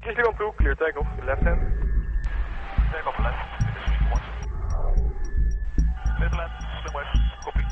ALH clear takeoff, left hand. Takeoff left, sweet one. Middle left, slim west, copy.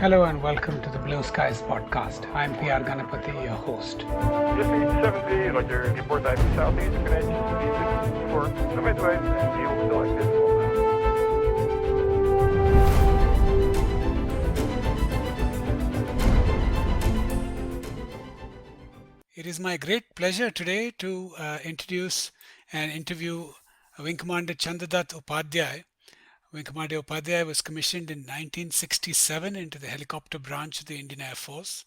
Hello and welcome to the Blueskies podcast. I'm PR Ganapathy, your host. Mi-8s, Roger, report IP southeast, connection for Upadhyay and deal selected. It is my great pleasure today to introduce and interview Wing Commander Chandradat Upadhyay. Wing Commander Upadhyay was commissioned in 1967 into the helicopter branch of the Indian Air Force.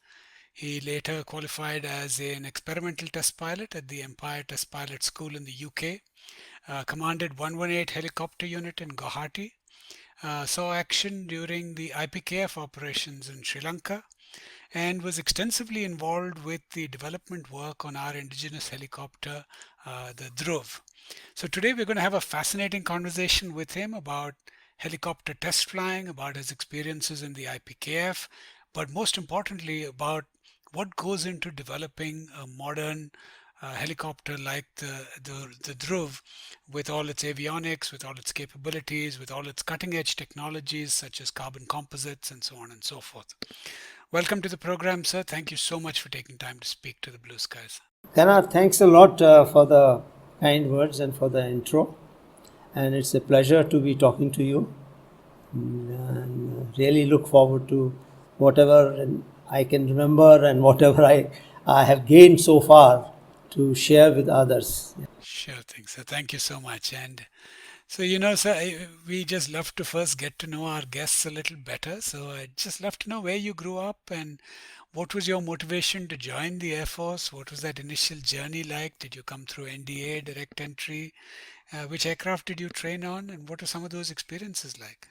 He later qualified as an experimental test pilot at the Empire Test Pilot School in the UK, commanded 118 helicopter unit in Guwahati, saw action during the IPKF operations in Sri Lanka, and was extensively involved with the development work on our indigenous helicopter, the Dhruv. So today we're going to have a fascinating conversation with him about helicopter test flying, about his experiences in the IPKF, but most importantly about what goes into developing a modern helicopter like the Dhruv, with all its avionics, with all its capabilities, with all its cutting-edge technologies such as carbon composites and so on and so forth. Welcome to the program, sir. Thank you so much for taking time to speak to the Blueskies. Kana, thanks a lot for the kind words and for the intro. And it's a pleasure to be talking to you. And really look forward to whatever I can remember and whatever I have gained so far to share with others. Sure thing, sir. Thank you so much. And so, sir, we just love to first get to know our guests a little better. So I'd just love to know where you grew up and what was your motivation to join the Air Force? What was that initial journey like? Did you come through NDA, direct entry? Which aircraft did you train on? And what are some of those experiences like?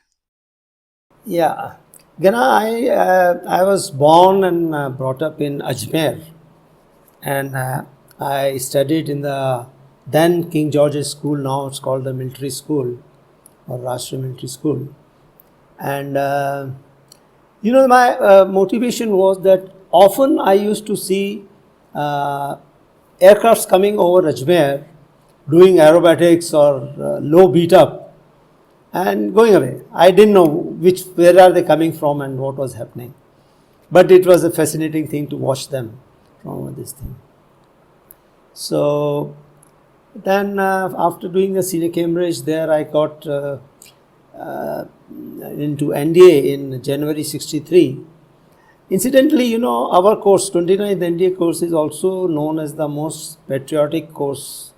Yeah. Gana, I was born and brought up in Ajmer. And I studied in the then King George's School, now it's called the Military School or Rashtriya Military School. And my motivation was that often I used to see aircrafts coming over Ajmer doing aerobatics or low beat up and going away. I didn't know where are they coming from and what was happening. But it was a fascinating thing to watch them from this thing. So then after doing the senior Cambridge there, I got into NDA in January 63. Incidentally, our course, 29th NDA course, is also known as the most patriotic course.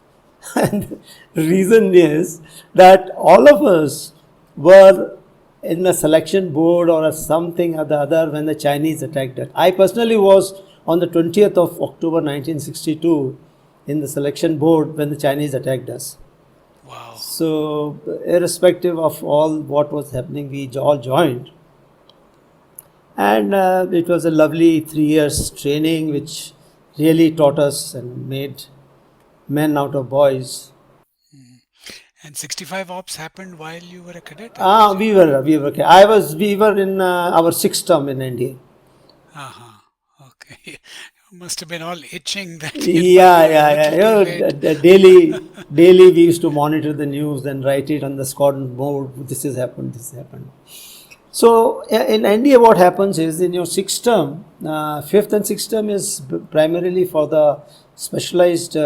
And the reason is that all of us were in a selection board or something or the other when the Chinese attacked it. I personally was on the 20th of October 1962 in the selection board when the Chinese attacked us. Wow. So, irrespective of all what was happening, we all joined. And it was a lovely 3 years training which really taught us and made men out of boys. And 65 ops happened while you were a cadet? We were. We were in our sixth term in NDA. Okay. You must have been all itching that. Daily we used to monitor the news and write it on the squadron board. This has happened. So in NDA, what happens is in your sixth term, fifth and sixth term is primarily for the specialized.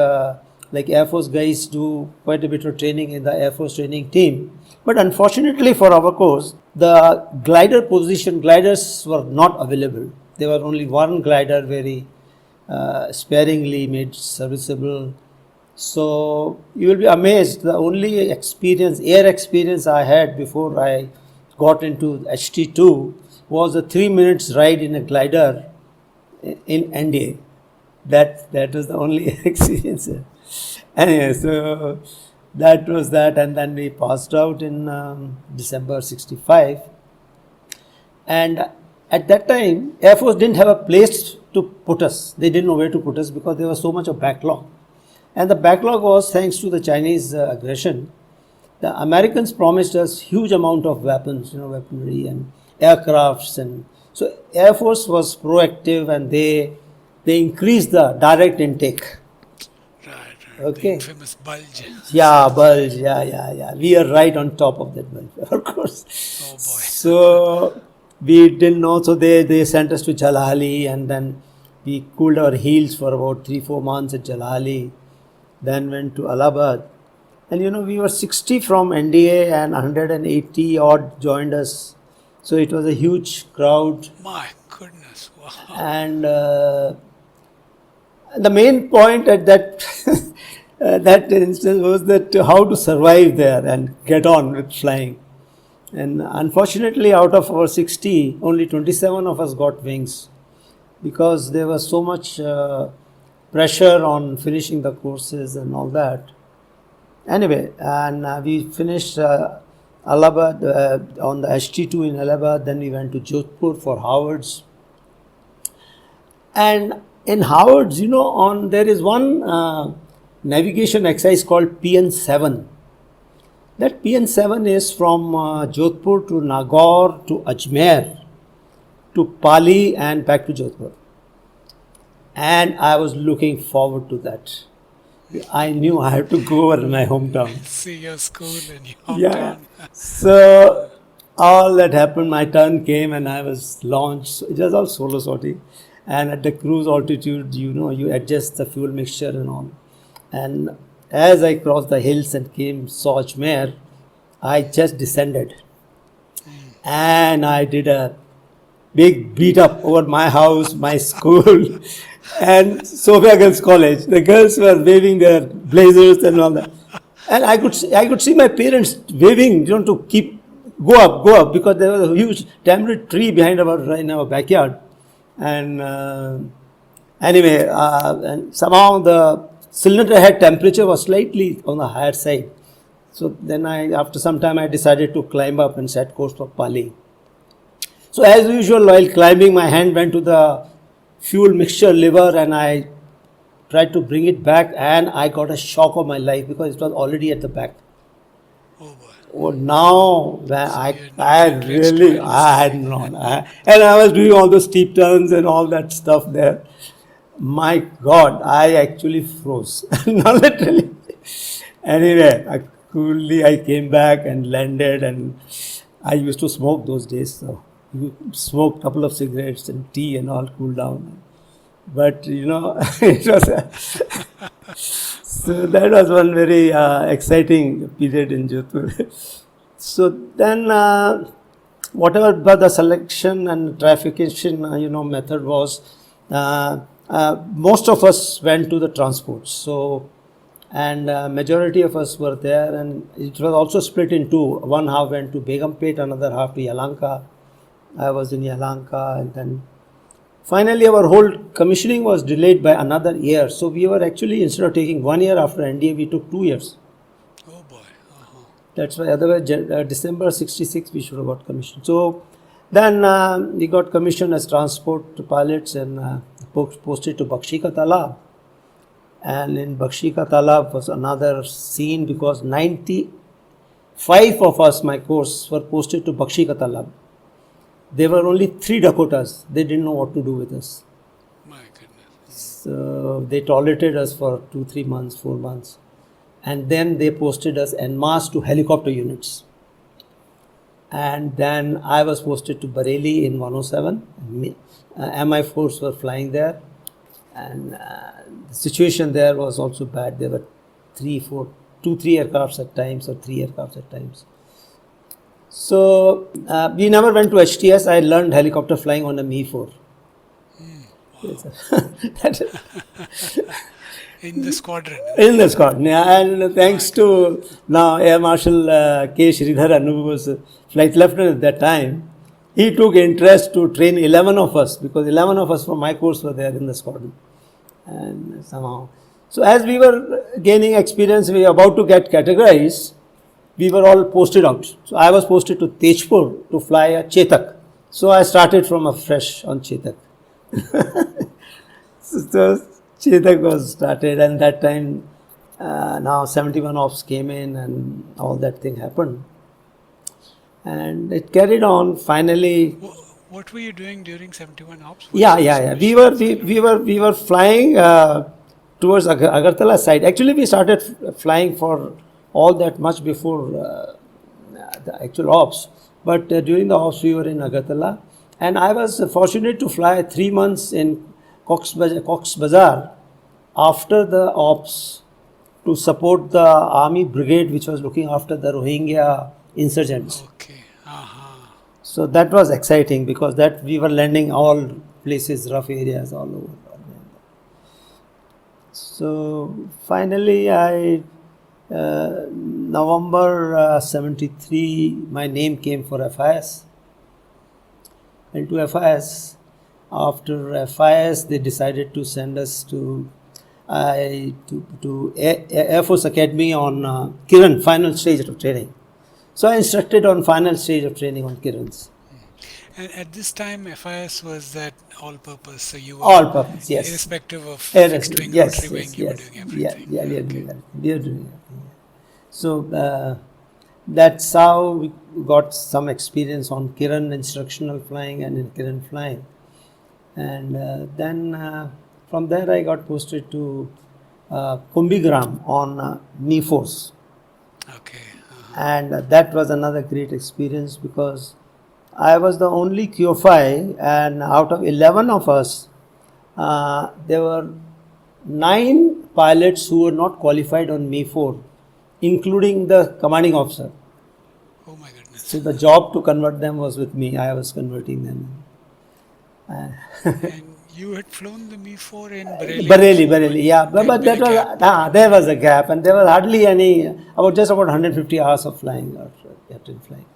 Like Air Force guys do quite a bit of training in the Air Force training team. But unfortunately for our course, the gliders were not available. There was only one glider, very sparingly made serviceable. So you will be amazed, the only air experience I had before I got into HT2 was a 3 minutes ride in a glider in NDA. that was the only experience. Anyway, so that was that, and then we passed out in December 65. And at that time, Air Force didn't have a place to put us. They didn't know where to put us because there was so much of backlog. And the backlog was thanks to the Chinese aggression. The Americans promised us huge amount of weapons, weaponry and aircrafts, and so Air Force was proactive, and they increased the direct intake. Right. Okay. The infamous bulge. Yeah, bulge. Yeah. We are right on top of that bulge, of course. Oh boy. So we didn't know. So they sent us to Jalali, and then we cooled our heels for about 3-4 months at Jalali. Then went to Allahabad. And we were 60 from NDA, and 180 odd joined us. So it was a huge crowd. My goodness. Wow. And the main point at that that instance was that how to survive there and get on with flying. And unfortunately, out of our 60, only 27 of us got wings, because there was so much pressure on finishing the courses and all that. Anyway, and we finished Allahabad on the ST2 in Allahabad. Then we went to Jodhpur for Howards. And in Howards, there is one navigation exercise called PN7. That PN7 is from Jodhpur to Nagaur to Ajmer to Pali and back to Jodhpur. And I was looking forward to that. I knew I had to go over my hometown. See your school and your hometown. Yeah. So all that happened, my turn came and I was launched. It was all solo sortie. And at the cruise altitude, you adjust the fuel mixture and all. And as I crossed the hills and saw Ajmer, I just descended. And I did a big beat up over my house, my school, and Sophia Girls College. The girls were waving their blazers and all that. And I could see my parents waving, to go up, because there was a huge tamarind tree behind in our backyard. And anyway, and somehow the cylinder head temperature was slightly on the higher side. So then after some time, I decided to climb up and set course for Pali. So as usual, while climbing, my hand went to the fuel mixture lever and I tried to bring it back, and I got a shock of my life because it was already at the back. Oh boy. Oh, now I had not. And I was doing all those steep turns and all that stuff there. My God, I actually froze. Not literally. Anyway, I came back and landed, and I used to smoke those days. So you smoked a couple of cigarettes and tea and all, cool down. But it was so that was one very exciting period in Jodhpur. So then whatever the selection and traffication method was, most of us went to the transports. So and majority of us were there, and it was also split in two. One half went to Begumpet, another half to Yelahanka. I was in Yelahanka, and then finally our whole commissioning was delayed by another year. So we were actually, instead of taking 1 year after NDA, we took 2 years. Oh boy. Uh-huh. That's why otherwise December 66 we should have got commissioned. So then we got commissioned as transport pilots and posted to Bakshi Ka Talab. And in Bakshi Ka Talab was another scene, because 95 of us, my course, were posted to Bakshi Ka Talab. There were only 3 Dakotas. They didn't know what to do with us. My goodness. So they tolerated us for 2-3 months, 4 months. And then they posted us en masse to helicopter units. And then I was posted to Bareilly in 107. Mi-4s were flying there. And the situation there was also bad. There were 2-3 aircrafts at times, or 3 aircrafts at times. So we never went to HTS. I learned helicopter flying on a Mi-4. In the squadron. In the squadron, yeah. And thanks to now Air Marshal K. Sridharan, who was flight lieutenant at that time, he took interest to train 11 of us, because 11 of us from my course were there in the squadron. and somehow. So as we were gaining experience, we were about to get categorized. We were all posted out. So I was posted to Tejpur to fly a Chetak. So I started from afresh on Chetak. So Chetak was started, and that time now 71 ops came in, and all that thing happened, and it carried on. Finally, What were you doing during 71 ops? yeah. We were flying towards Agartala side. Actually, we started flying for all that much before the actual ops. But during the ops, we were in Agartala, and I was fortunate to fly 3 months in Cox's Bazar after the ops to support the army brigade which was looking after the Rohingya insurgents. Okay. So that was exciting because that we were landing all places, rough areas all over. So finally, November 73, my name came for FIS. And to FIS, after FIS, they decided to send us to Air Force Academy on Kiran, final stage of training. So I instructed on final stage of training on Kirans. And at this time, FIS was that all-purpose, so you were All-purpose, yes. irrespective of fixed wing, rotary wing, you were doing everything. Yeah, we are doing everything. So that's how we got some experience on Kiran instructional flying and in Kiran flying. And then from there I got posted to Kumbigram on Mi-8s. Okay. And that was another great experience because I was the only QFI, and out of 11 of us, there were 9 pilots who were not qualified on Mi-4, including the commanding officer. Oh my goodness. So the job to convert them was with me. I was converting them. And you had flown the Mi-4 in Bareilly? Bareilly, yeah. But that was, there was a gap, and there was hardly any, just about 150 hours of flying, or captain flying.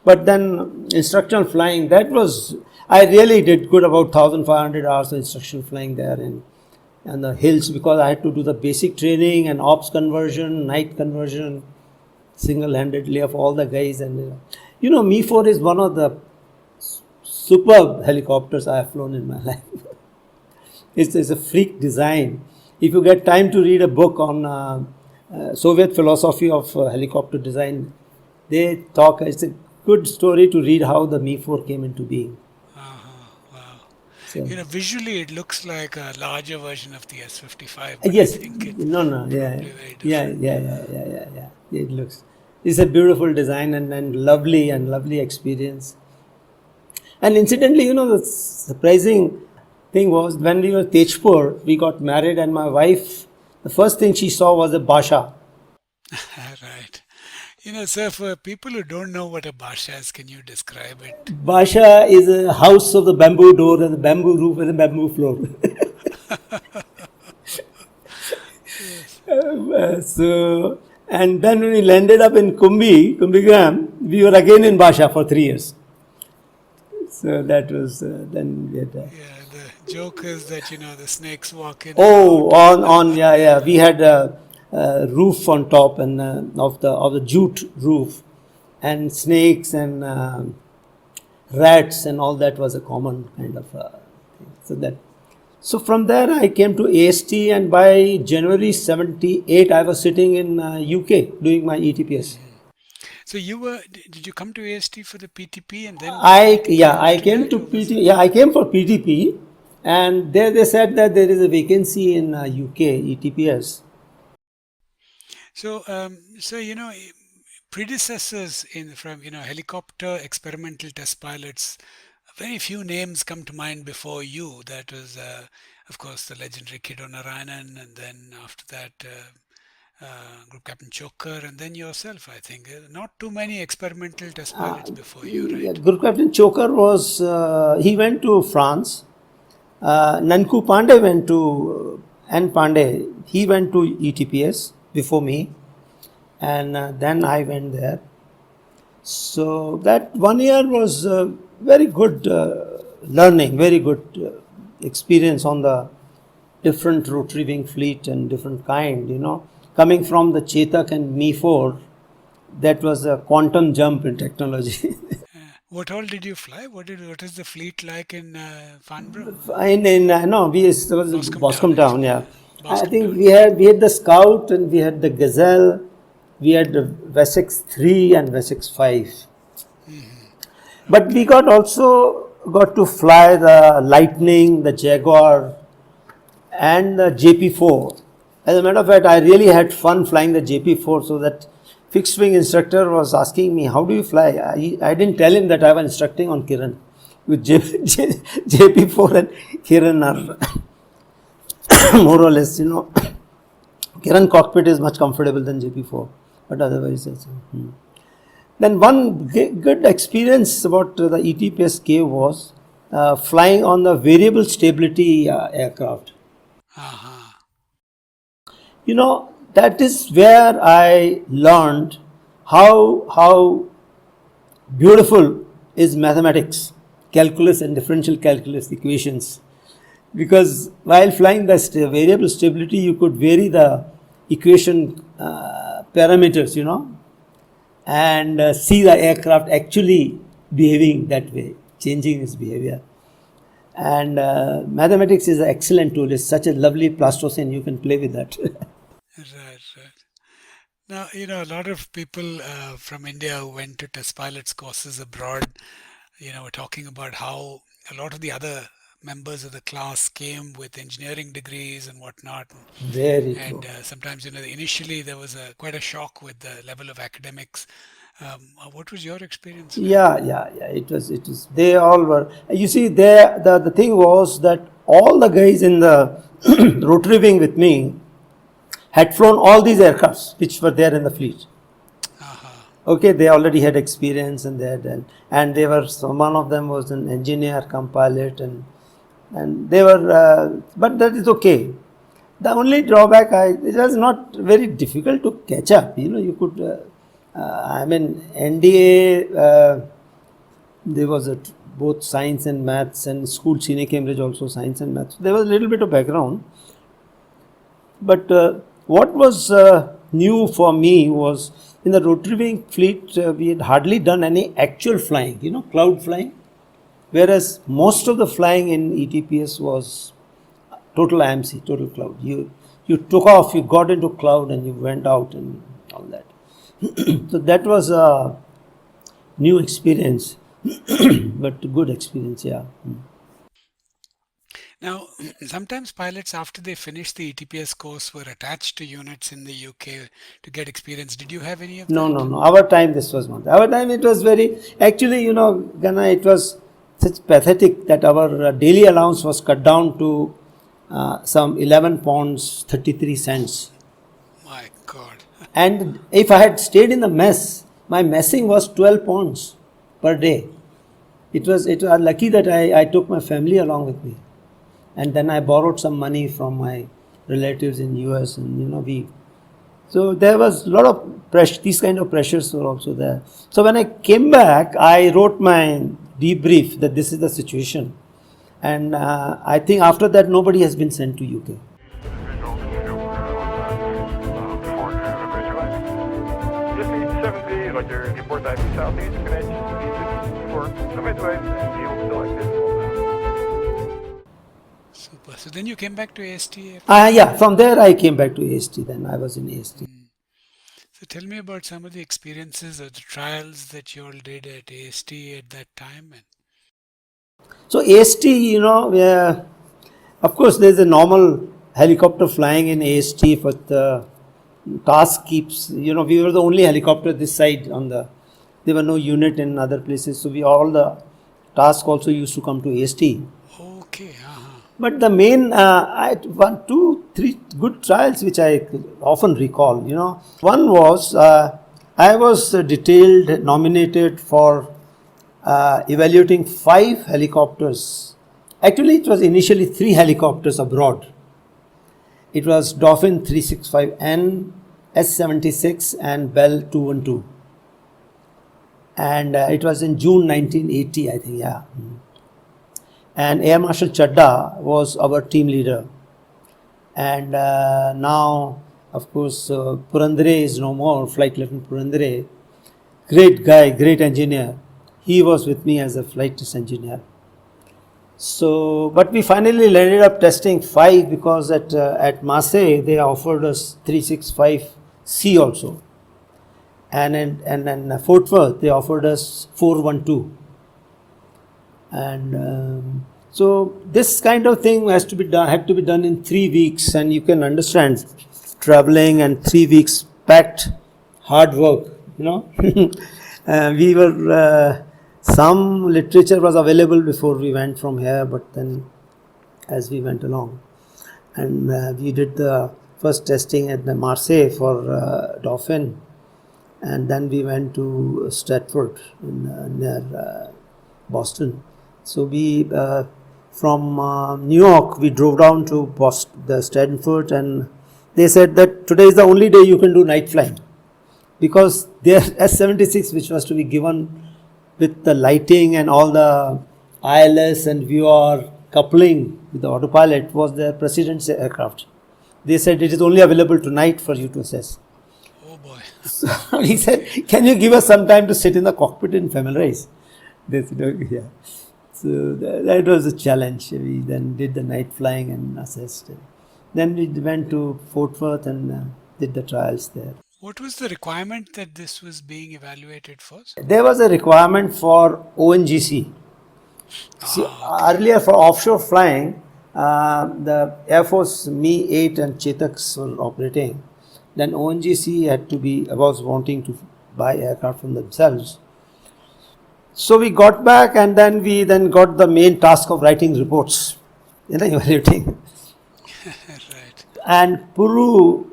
But then instructional flying, that was, I really did good, about 1,500 hours of instructional flying there in the hills, because I had to do the basic training and ops conversion, night conversion, single-handedly of all the guys. And Mi-4 is one of the superb helicopters I have flown in my life. It's a freak design. If you get time to read a book on Soviet philosophy of helicopter design, they talk, it's a good story to read how the Mi-4 came into being. Wow. So, visually it looks like a larger version of the S-55. yes, I think it yeah. It looks, it's a beautiful design and lovely experience. And incidentally, the surprising thing was when we were Tejpur, we got married, and my wife, the first thing she saw was a Basha. Right. Sir, for people who don't know what a Basha is, can you describe it? Basha is a house of the bamboo door and the bamboo roof and the bamboo floor. So, and then when we landed up in Kumbigram, we were again in Basha for 3 years. So that was, then we had... the joke is that, the snakes walk in. We had a roof on top and of the jute roof, and snakes and rats and all that was a common kind of thing. So from there I came to ASTE, and by January 78 I was sitting in UK doing my ETPS. So did you come to ASTE for the PTP and then? I came to PT. Yeah, I came for PTP, and there they said that there is a vacancy in UK ETPS. So, predecessors from helicopter experimental test pilots, very few names come to mind before you. That was, of course, the legendary Kiddo Narayanan, and then after that, Group Captain Choker, and then yourself, I think. Not too many experimental test pilots before you, right? Yeah, Group Captain Choker was, he went to France. Nanku Pandey went to, N. Pandey, he went to ETPS before me, and then I went there. So that 1 year was very good learning, very good experience on the different rotary wing fleet and different kind, coming from the Chetak and Mi-4, that was a quantum jump in technology. What all did you fly? What is the fleet like in Farnborough? No, it was Boscombe Town, yeah. I Boscombe think Town. we had the Scout and we had the Gazelle, we had the Wessex 3 and Wessex 5. But we got to fly the Lightning, the Jaguar, and the JP4. As a matter of fact, I really had fun flying the JP4, so that fixed wing instructor was asking me, how do you fly? I didn't tell him that I was instructing on Kiran. With JP4 and Kiran are more or less, Kiran cockpit is much comfortable than JP4, but otherwise, Then one good experience about the ETPS gave was flying on the variable stability aircraft. That is where I learned how beautiful is mathematics, calculus and differential calculus equations. Because while flying the variable stability, you could vary the equation parameters, and see the aircraft actually behaving that way, changing its behavior. And mathematics is an excellent tool. It's such a lovely plasticine, you can play with that. Right. Now, a lot of people from India who went to test pilots courses abroad, were talking about how a lot of the other members of the class came with engineering degrees and whatnot. Very true. And sometimes, initially there was quite a shock with the level of academics. What was your experience? Yeah. It was. They all were. You see, the thing was that all the guys in the rotary wing with me had flown all these aircrafts which were there in the fleet. Okay, they already had experience and they were. One of them was an engineer, come pilot, and they were. But that is okay. The only drawback, it was not very difficult to catch up. You could. NDA, there was both science and maths, and school senior Cambridge also science and maths. There was a little bit of background. But what was new for me was in the rotary wing fleet, we had hardly done any actual flying, cloud flying. Whereas most of the flying in ETPS was total IMC, total cloud. You took off, you got into cloud and you went out and all that. So that was a new experience, but good experience, yeah. Now, sometimes pilots, after they finished the ETPS course, were attached to units in the UK to get experience. Did you have any of that? No. Our time, this was not. Our time, it was very, actually, Ghana, it was such pathetic that our daily allowance was cut down to some 11 pounds 33 cents. My God. And if I had stayed in the mess, my messing was 12 pounds per day. It was lucky that I took my family along with me. And then I borrowed some money from my relatives in US, and so there was a lot of pressure. These kind of pressures were also there. So when I came back, I wrote my debrief that this is the situation, and I think after that nobody has been sent to UK. Just Mi-8s, like your Upadhyay Southeast connection for Mi-8s and you'll still active. Super. So then you came back to ASTE? Yeah, from there I came back to ASTE. Then I was in ASTE. So tell me about some of the experiences or the trials that you all did at ASTE at that time. So ASTE, of course there's a normal helicopter flying in ASTE, but the task keeps, we were the only helicopter this side there were no unit in other places. So all the task also used to come to ASTE. Okay. But the main, I had 1, 2, 3 good trials which I often recall. One was I was nominated for evaluating 5 helicopters. Actually, it was initially 3 helicopters abroad. It was Dolphin 365N, S76, and Bell 212. And it was in June 1980, I think, yeah. And Air Marshal Chadda was our team leader. And now, of course, Purandare is no more, Flight Lieutenant Purandare. Great guy, great engineer. He was with me as a flight test engineer. So, but we finally ended up testing 5 because at Marseille they offered us 365C also. And in Fort Worth they offered us 412. And so this kind of thing had to be done in 3 weeks, and you can understand traveling and 3 weeks packed hard work, you know. We were some literature was available before we went from here, but then as we went along, and we did the first testing at the Marseille for Dauphin, and then we went to Stratford near Boston. So we from New York we drove down to the Stratford, and they said that today is the only day you can do night flying, because their S-76, which was to be given with the lighting and all the ILS and VR coupling with the autopilot, was their president's aircraft. They said it is only available tonight for you to assess. Oh boy. So he said, can you give us some time to sit in the cockpit and familiarize? They said, okay, yeah. So that was a challenge. We then did the night flying and assessed. Then we went to Fort Worth and did the trials there. What was the requirement that this was being evaluated for? There was a requirement for ONGC. So earlier for offshore flying, the Air Force Mi-8 and Chetaks were operating. Then ONGC was wanting to buy aircraft from themselves. So we got back, and then we got the main task of writing reports, evaluating. Right. And Puru,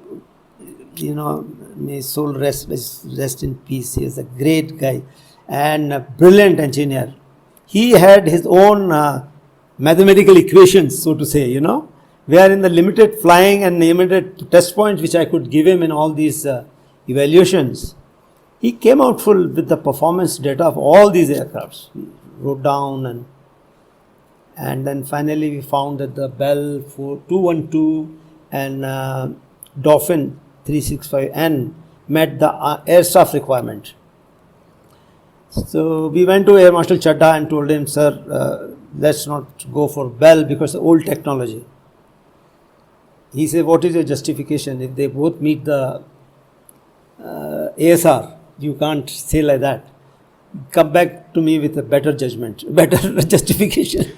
may his soul rest in peace. He is a great guy and a brilliant engineer. He had his own mathematical equations, so to say, where in the limited flying and limited test points which I could give him in all these evaluations, he came out full with the performance data of all these aircrafts. He wrote down, and then finally we found that the Bell 212 and Dauphin 365N met the air staff requirement. So we went to Air Marshal Chadha and told him, sir, let's not go for Bell because it's old technology. He said, what is your justification? If they both meet the ASR, you can't say like that. Come back to me with a better judgment, better justification.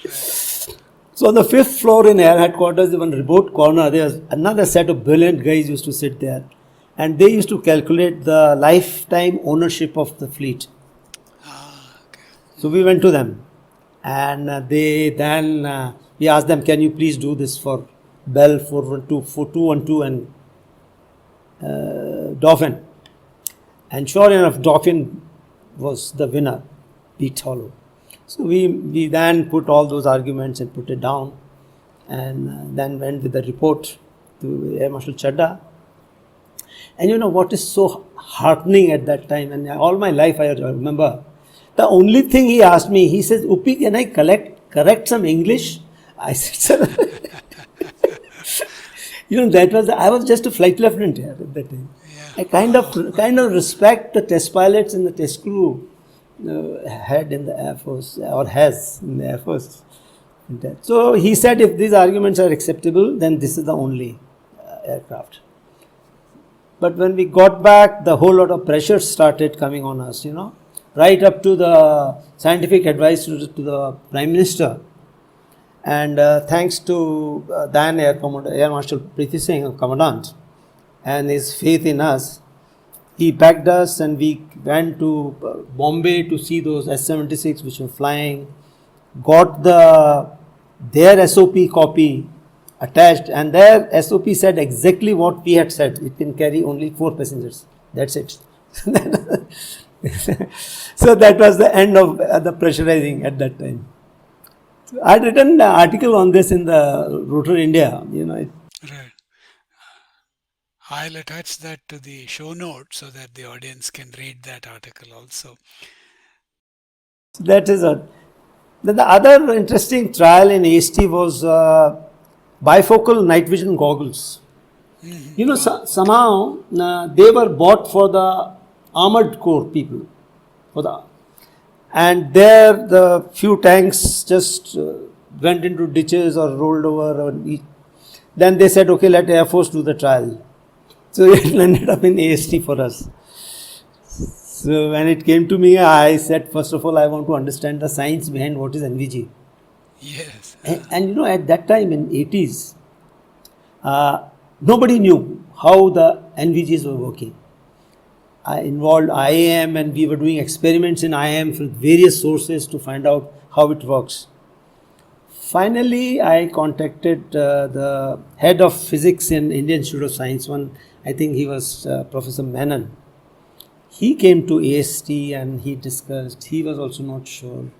So on the 5th floor in air headquarters, in one remote corner, there was another set of brilliant guys used to sit there, and they used to calculate the lifetime ownership of the fleet. Okay. So we went to them, and we asked them, can you please do this for Bell 412, 212 and Dauphin? And sure enough, Dauphin was the winner, beat hollow. So we then put all those arguments and put it down, and then went with the report to Air Marshal Chadha. And what is so heartening at that time, and all my life I remember, the only thing he asked me, he says, Upi, can I correct some English? I said, sir. I was just a flight lieutenant here at that time. Yeah. I kind of respect the test pilots and the test crew had in the Air Force, or has in the Air Force. So he said, if these arguments are acceptable, then this is the only aircraft. But when we got back, the whole lot of pressure started coming on us, right up to the scientific advice to the Prime Minister. And thanks to then Air Marshal Preeti Singh, Commandant, and his faith in us, he backed us, and we went to Bombay to see those S-76 which were flying, got their SOP copy attached, and their SOP said exactly what we had said. It can carry only 4 passengers. That's it. So that was the end of the pressurizing at that time. I had written an article on this in the Rotor India. Right. I'll attach that to the show notes so that the audience can read that article also. That is Then the other interesting trial in ASTE was bifocal night vision goggles. You know, somehow they were bought for the armored corps people, and there the few tanks just went into ditches or rolled over. Then they said, okay, let Air Force do the trial. So it ended up in ASTE for us. So when it came to me, I said, first of all, I want to understand the science behind what is NVG. Yes. And you know, at that time in 80s, nobody knew how the NVGs were working. I involved IAM and we were doing experiments in IAM with various sources to find out how it works. Finally, I contacted the head of physics in Indian Institute of Science. I think he was Professor Menon. He came to AST and he discussed. He was also not sure.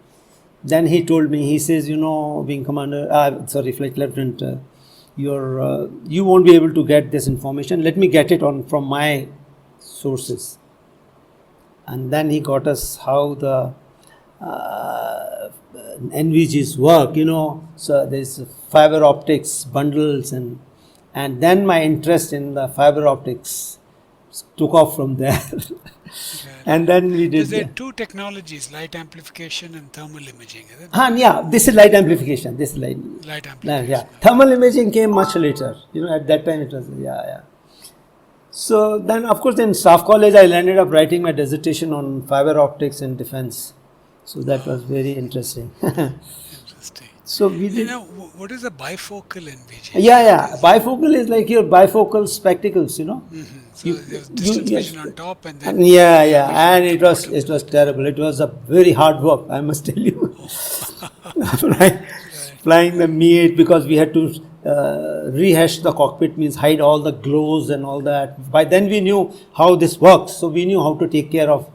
Then he told me, he says, you know, Wing Commander, Flight Lieutenant, you won't be able to get this information. Let me get it from my sources. And then he got us how the NVGs work, you know. So there's fiber optics bundles, and then my interest in the fiber optics took off from there. And then we did. There are two technologies: light amplification and thermal imaging. Is it? Yeah, this is light amplification. This is light amplification. Yeah, thermal imaging came much later. You know, at that time it was So then, of course, in staff college, I ended up writing my dissertation on fiber optics and defense. So that was very interesting. Interesting. So we did. You know, what is a bifocal NVG? Yeah. Bifocal is like your bifocal spectacles, you know. Mm-hmm. So there's distance vision on top, and then and it was terrible. It was a very hard work, I must tell you. Flying the Mi-8 because we had to rehash the cockpit, means hide all the glows and all that. By then we knew how this works, so we knew how to take care of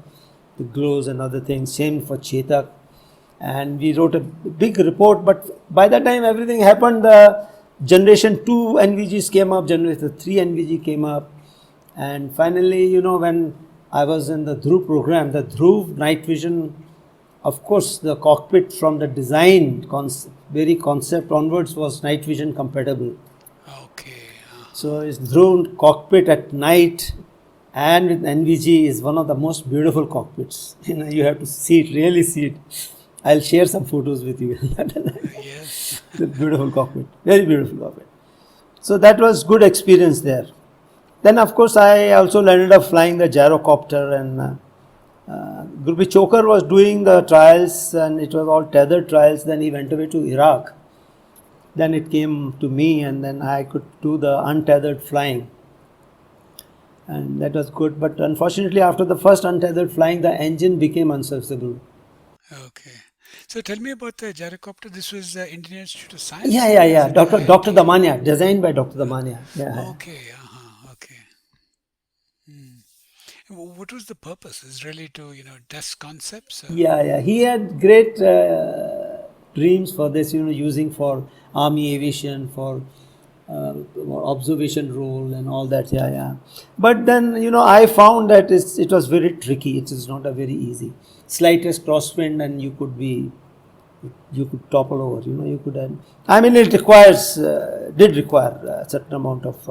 the glows and other things. Same for Chetak, and we wrote a big report. But by that time everything happened. The generation 2 NVGs came up, generation 3 NVG came up, and finally, you know, when I was in the Dhruv program, the Dhruv night vision, of course, the cockpit from the design very concept onwards was night vision compatible. Okay. So it's Dhruv cockpit at night and with NVG is one of the most beautiful cockpits. You know, you have to see it, really see it. I'll share some photos with you. Yes. The beautiful cockpit, very beautiful cockpit. So that was good experience there. Then, of course, I also ended up flying the gyrocopter, and Gurbi Chokar was doing the trials, and it was all tethered trials. Then he went away to Iraq. Then it came to me, and then I could do the untethered flying, and that was good. But unfortunately, after the first untethered flying, the engine became unserviceable. Okay. So tell me about the gyrocopter. This was the Indian Institute of Science? Yeah. Dr. Damania, designed by Dr. Damania. Yeah. Okay. Okay. What was the purpose? Is really to, test concepts? Yeah. He had great dreams for this, using for army aviation, for observation role and all that. Yeah. But then, I found that it was very tricky. It is not a very easy. Slightest crosswind and you could topple over. You could. It did require a certain amount of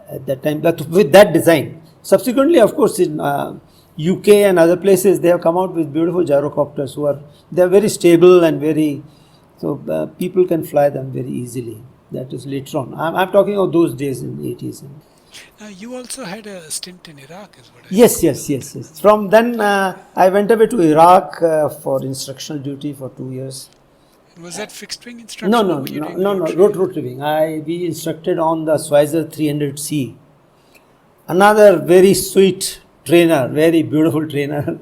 at that time. But with that design, subsequently, of course, in UK and other places, they have come out with beautiful gyrocopters they are very stable and so people can fly them very easily. That is later on. I'm talking of those days in the 80s. Now, you also had a stint in Iraq, is what I Yes. From then, I went away to Iraq for instructional duty for 2 years. Was that fixed wing instruction? No, rotary wing. We instructed on the Schweizer 300C. Another very sweet trainer, very beautiful trainer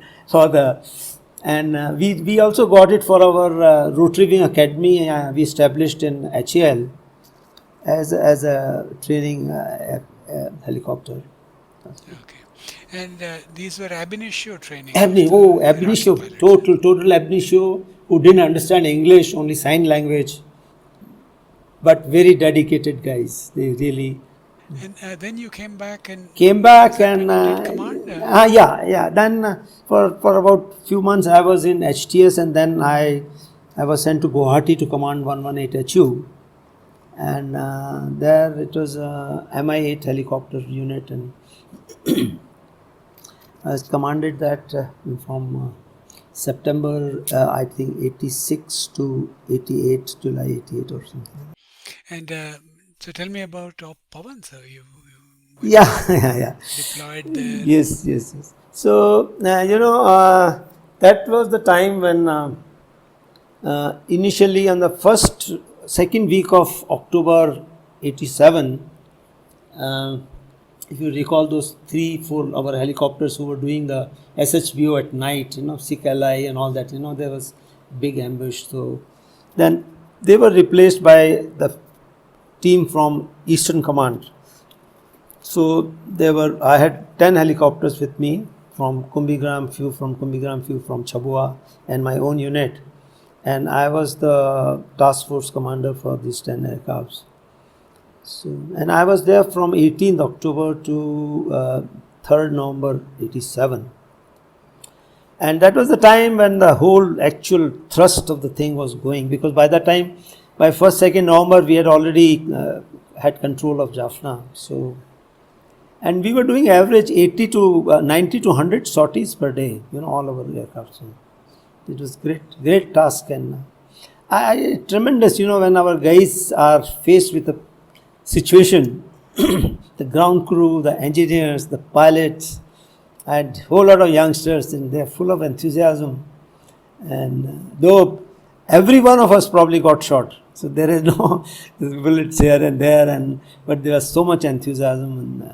and we also got it for our rotary wing academy we established in HAL as a training helicopter. Okay. And these were ab initio training? Ab initio, total ab initio, who didn't understand English, only sign language, but very dedicated guys. They really... And then you came back and... did command? Yeah. Then for about few months I was in HTS, and then I was sent to Guwahati to command 118HU. And there it was a Mi-8 helicopter unit, and I was commanded that from September, I think 86 to 88, July 88 or something. And so tell me about Op Pawan, sir. When Yeah, you yeah. deployed there. Yes. So, that was the time when initially on the second week of October 87, if you recall those 3-4 our helicopters who were doing the SHBO at night, Sikh LI and all that, there was big ambush. So then they were replaced by the team from Eastern Command. So I had 10 helicopters with me from Kumbhigram, few from Kumbhigram, few from Chabua, and my own unit. And I was the task force commander for these 10 aircrafts. So, and I was there from 18th October to 3rd November 87. And that was the time when the whole actual thrust of the thing was going, because by that time, by 1st, 2nd November, we had already had control of Jaffna. So, and we were doing average 80 to 90 to 100 sorties per day, all over the aircraft. So it was great task, and tremendous, when our guys are faced with a situation, the ground crew, the engineers, the pilots, and whole lot of youngsters, and they're full of enthusiasm. And though every one of us probably got shot, so there is no bullets here and there, but there was so much enthusiasm. And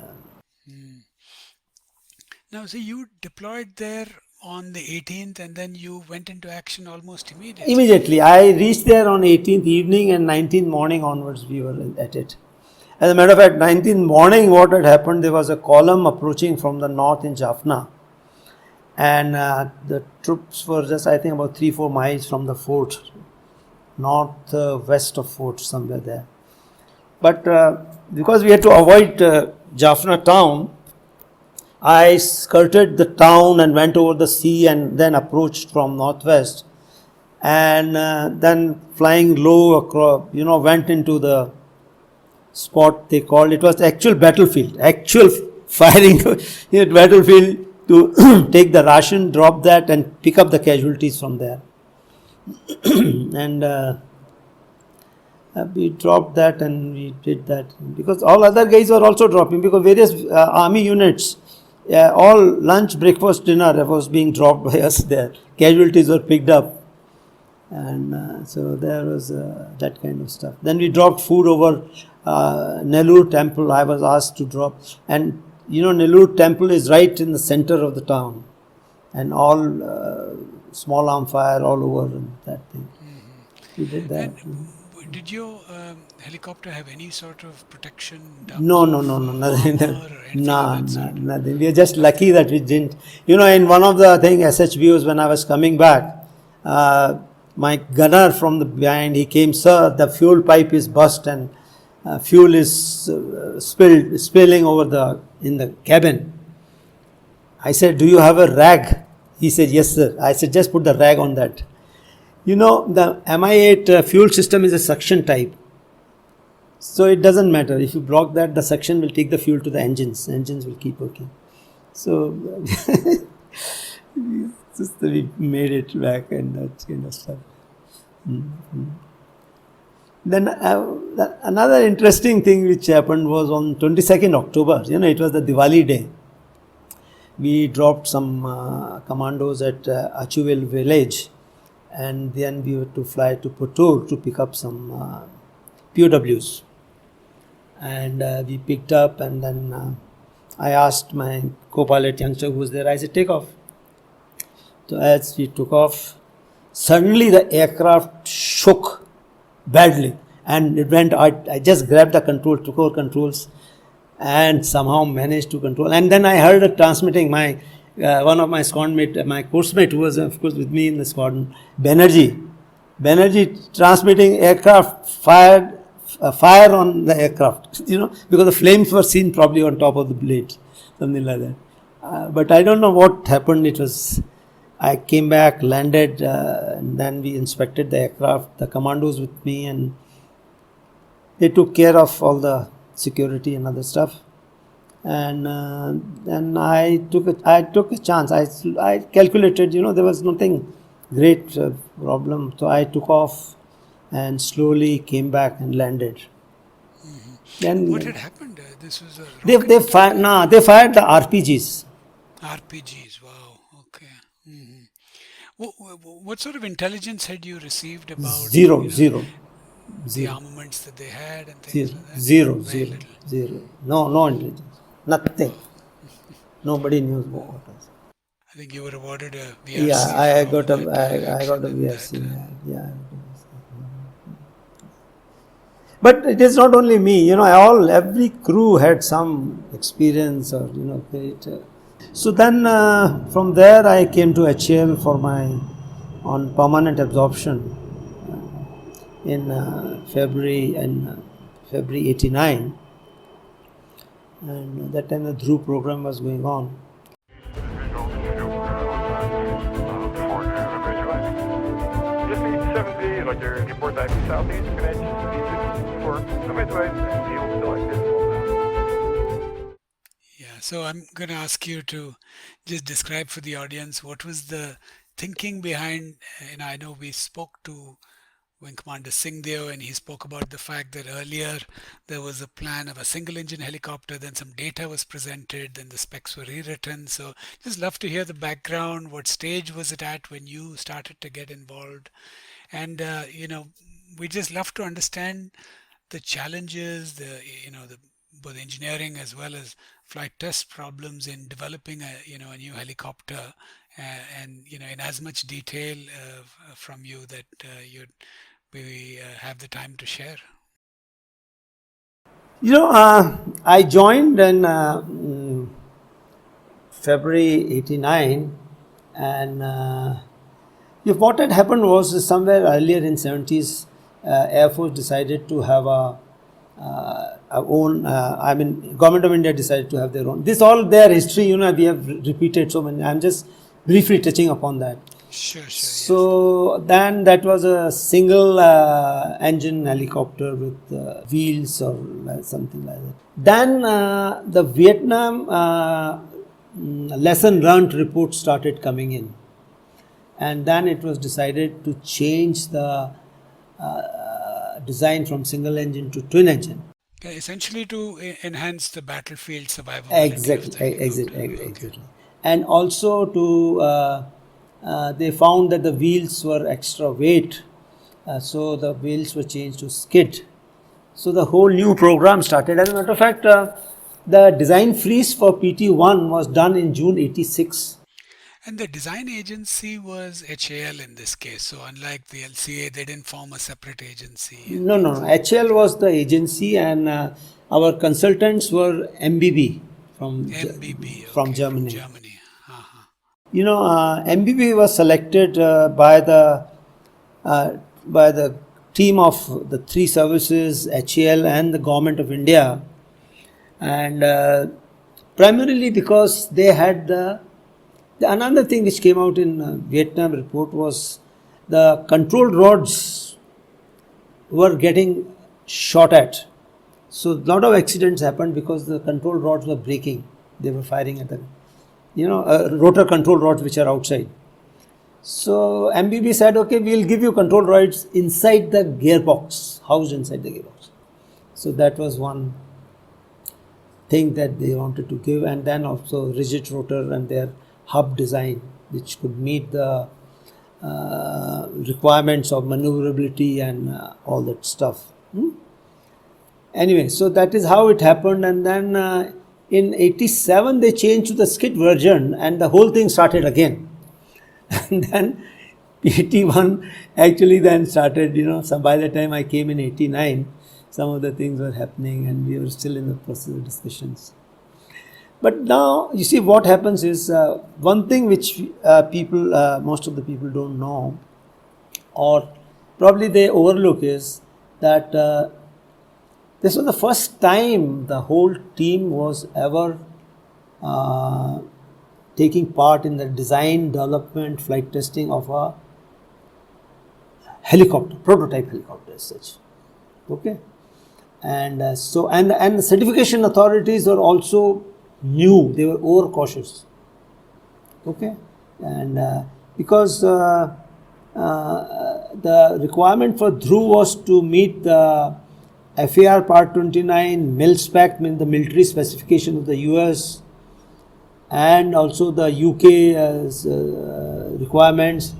now, so you deployed there on the 18th, and then you went into action almost immediately. Immediately, I reached there on 18th evening, and 19th morning onwards we were at it. As a matter of fact, 19th morning, what had happened, there was a column approaching from the north in Jaffna, and the troops were just, I think, about 3-4 miles from the fort, north-west of fort, somewhere there. But because we had to avoid Jaffna town, I skirted the town and went over the sea, and then approached from northwest, and then flying low across, went into the spot they called, it was the actual battlefield, actual firing battlefield, to take the ration, drop that, and pick up the casualties from there. And we dropped that, and we did that because all other guys were also dropping, because various army units, all lunch, breakfast, dinner was being dropped by us there. Casualties were picked up. And so there was that kind of stuff. Then we dropped food over Nellore temple. I was asked to drop, and Nellore temple is right in the center of the town, and all small arm fire all over and that thing. We did that. And did your helicopter have any sort of protection? No, nothing. Nothing. Nothing. We are just lucky that we didn't. In one of the SHBOs, when I was coming back, my gunner from the behind, he came, "Sir, the fuel pipe is burst and fuel is spilling over in the cabin." I said, "Do you have a rag?" He said, "Yes, sir." I said, "Just put the rag on that." The Mi-8 fuel system is a suction type. So it doesn't matter. If you block that, the suction will take the fuel to the engines. The engines will keep working. So we made it back and that kind of stuff. Mm-hmm. Then another interesting thing which happened was on 22nd October. It was the Diwali day. We dropped some commandos at Achuville village, and then we were to fly to Putur to pick up some POWs. And we picked up, and then I asked my co-pilot youngster who was there, I said, "Take off." So as we took off, suddenly the aircraft shook badly, and it went. I just grabbed the control, took over controls, and somehow managed to control. And then I heard it transmitting. My one of my squadron mate, my course mate, who was of course with me in the squadron, Banerjee transmitting aircraft fired. Fire on the aircraft, because the flames were seen probably on top of the blades, something like that. But I don't know what happened. I came back, landed, and then we inspected the aircraft, the commandos with me, and they took care of all the security and other stuff. And then I took a chance. I calculated, there was nothing great problem. So I took off and slowly came back and landed. Then What had happened? This was a they rocket fired the RPGs. RPGs. Wow. Okay. What sort of intelligence had you received about Zero, the zero, armaments that they had and things zero, like that? zero, Very zero, little. zero. No intelligence, nothing. Nobody knew what was. I think you were awarded a VRC. Yeah, I for all got of a that I got a action and VSC. that, Yeah. But it is not only me. Every crew had some experience or great. So then from there I came to HAL for my on permanent absorption in February '89, and that time the Dhruv program was going on. Visual to before you eventually. Just need 7B, like your report IP Southeast, connection for eventually, and you'll still like this. Yeah, so I'm going to ask you to just describe for the audience what was the thinking behind, I know we spoke to Wing Commander Singhdeo and he spoke about the fact that earlier there was a plan of a single engine helicopter, then some data was presented, then the specs were rewritten. So just love to hear the background, what stage was it at when you started to get involved? And, we just love to understand the challenges, the both engineering as well as flight test problems in developing a new helicopter, and in as much detail from you that we have the time to share. I joined in February '89, and what had happened was somewhere earlier in '70s, Air Force decided to have our own. Government of India decided to have their own. This all their history. We have repeated so many. I'm just briefly touching upon that. Sure. So then that was a single engine helicopter with wheels or something like that. Then the Vietnam lesson learned report started coming in, and then it was decided to change the design from single engine to twin engine. Okay, essentially to enhance the battlefield survivability. Exactly. And also to they found that the wheels were extra weight, so the wheels were changed to skid. So the whole new program started. As a matter of fact, the design freeze for PT1 was done in June '86. And the design agency was HAL in this case. So unlike the LCA, they didn't form a separate agency. No. HAL was the agency, and our consultants were MBB from MBB, from Germany. Uh-huh. MBB was selected by the team of the three services, HAL and the Government of India, and primarily because they had another thing which came out in Vietnam report was the control rods were getting shot at. So a lot of accidents happened because the control rods were breaking. They were firing at the rotor control rods which are outside. So MBB said, okay, we'll give you control rods inside the gearbox, housed inside the gearbox. So that was one thing that they wanted to give, and then also rigid rotor and their hub design, which could meet the requirements of maneuverability and all that stuff. Anyway, so that is how it happened, and then in '87 they changed to the skid version, and the whole thing started again. And then PT1 actually then started. So by the time I came in '89, some of the things were happening, and we were still in the process of discussions. But now, you see, what happens is one thing which most of the people don't know, or probably they overlook, is that this was the first time the whole team was ever taking part in the design, development, flight testing of a helicopter, prototype helicopter as such. Okay. And and the certification authorities were also new, they were overcautious. Okay, and because the requirement for Dhruv was to meet the FAR Part 29 mil spec, means the military specification of the US, and also the UK requirements,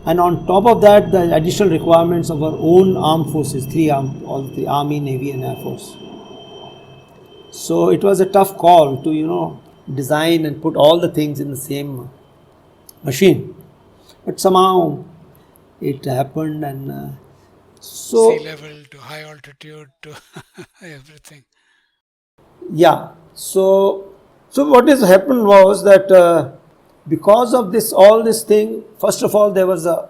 and on top of that the additional requirements of our own armed forces, all the Army, Navy and Air Force. So it was a tough call to design and put all the things in the same machine, but somehow it happened. And so sea level to high altitude to everything. yeah, so what has happened was that because of all this thing, first of all there was a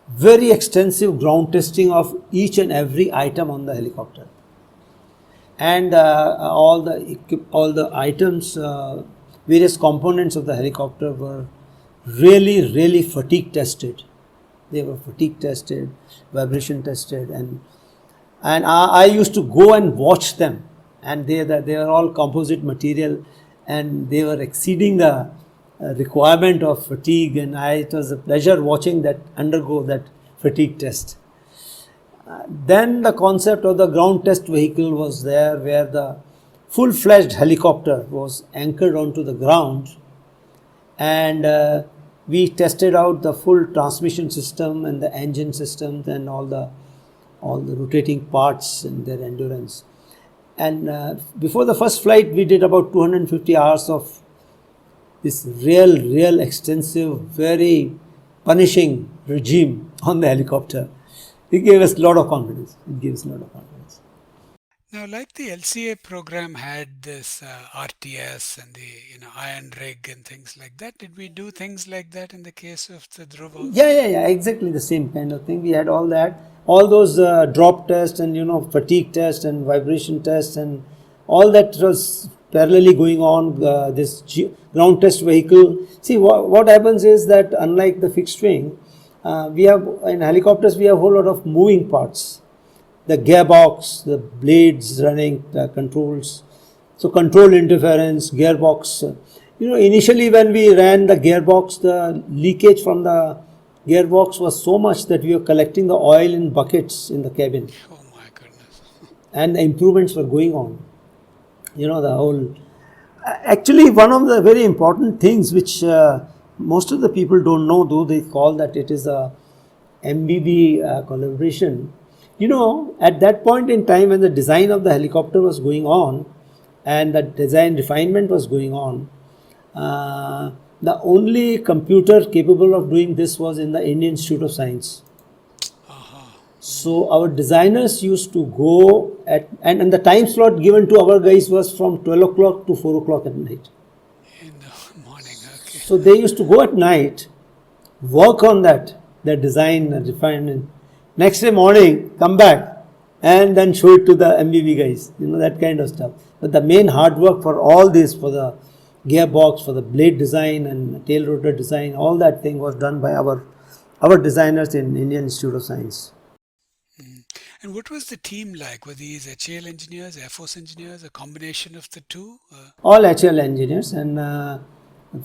very extensive ground testing of each and every item on the helicopter, and all the items, various components of the helicopter were really fatigue tested. They were fatigue tested, vibration tested, and I used to go and watch them, and they are all composite material, and they were exceeding the requirement of fatigue, and it was a pleasure watching that undergo that fatigue test. Then the concept of the ground test vehicle was there, where the full-fledged helicopter was anchored onto the ground, and we tested out the full transmission system and the engine systems and all the rotating parts and their endurance. And before the first flight, we did about 250 hours of this real extensive, very punishing regime on the helicopter. It gave us a lot of confidence. Now, like the LCA program had this RTS and the iron rig and things like that, did we do things like that in the case of the Dhruv also? Yeah, exactly the same kind of thing. We had all that, all those drop tests and fatigue tests and vibration tests, and all that was parallelly going on. This ground test vehicle. See, what happens is that unlike the fixed wing, we have in helicopters we have a whole lot of moving parts. The gearbox, the blades running, controls. So control interference, gearbox. Initially when we ran the gearbox, the leakage from the gearbox was so much that we were collecting the oil in buckets in the cabin. Oh my goodness. And the improvements were going on. The whole... Actually, one of the very important things which most of the people don't know, though they call that it is a MBB collaboration. At that point in time when the design of the helicopter was going on and the design refinement was going on, the only computer capable of doing this was in the Indian Institute of Science. So our designers used to go and the time slot given to our guys was from 12 o'clock to 4 o'clock at night. In the morning, okay. So they used to go at night, work on their design and refinement. Next day morning, come back and then show it to the MBB guys, that kind of stuff. But the main hard work for all this, for the gearbox, for the blade design and tail rotor design, all that thing was done by our designers in Indian Institute of Science. And what was the team like? Were these HAL engineers, Air Force engineers, a combination of the two? All HAL engineers and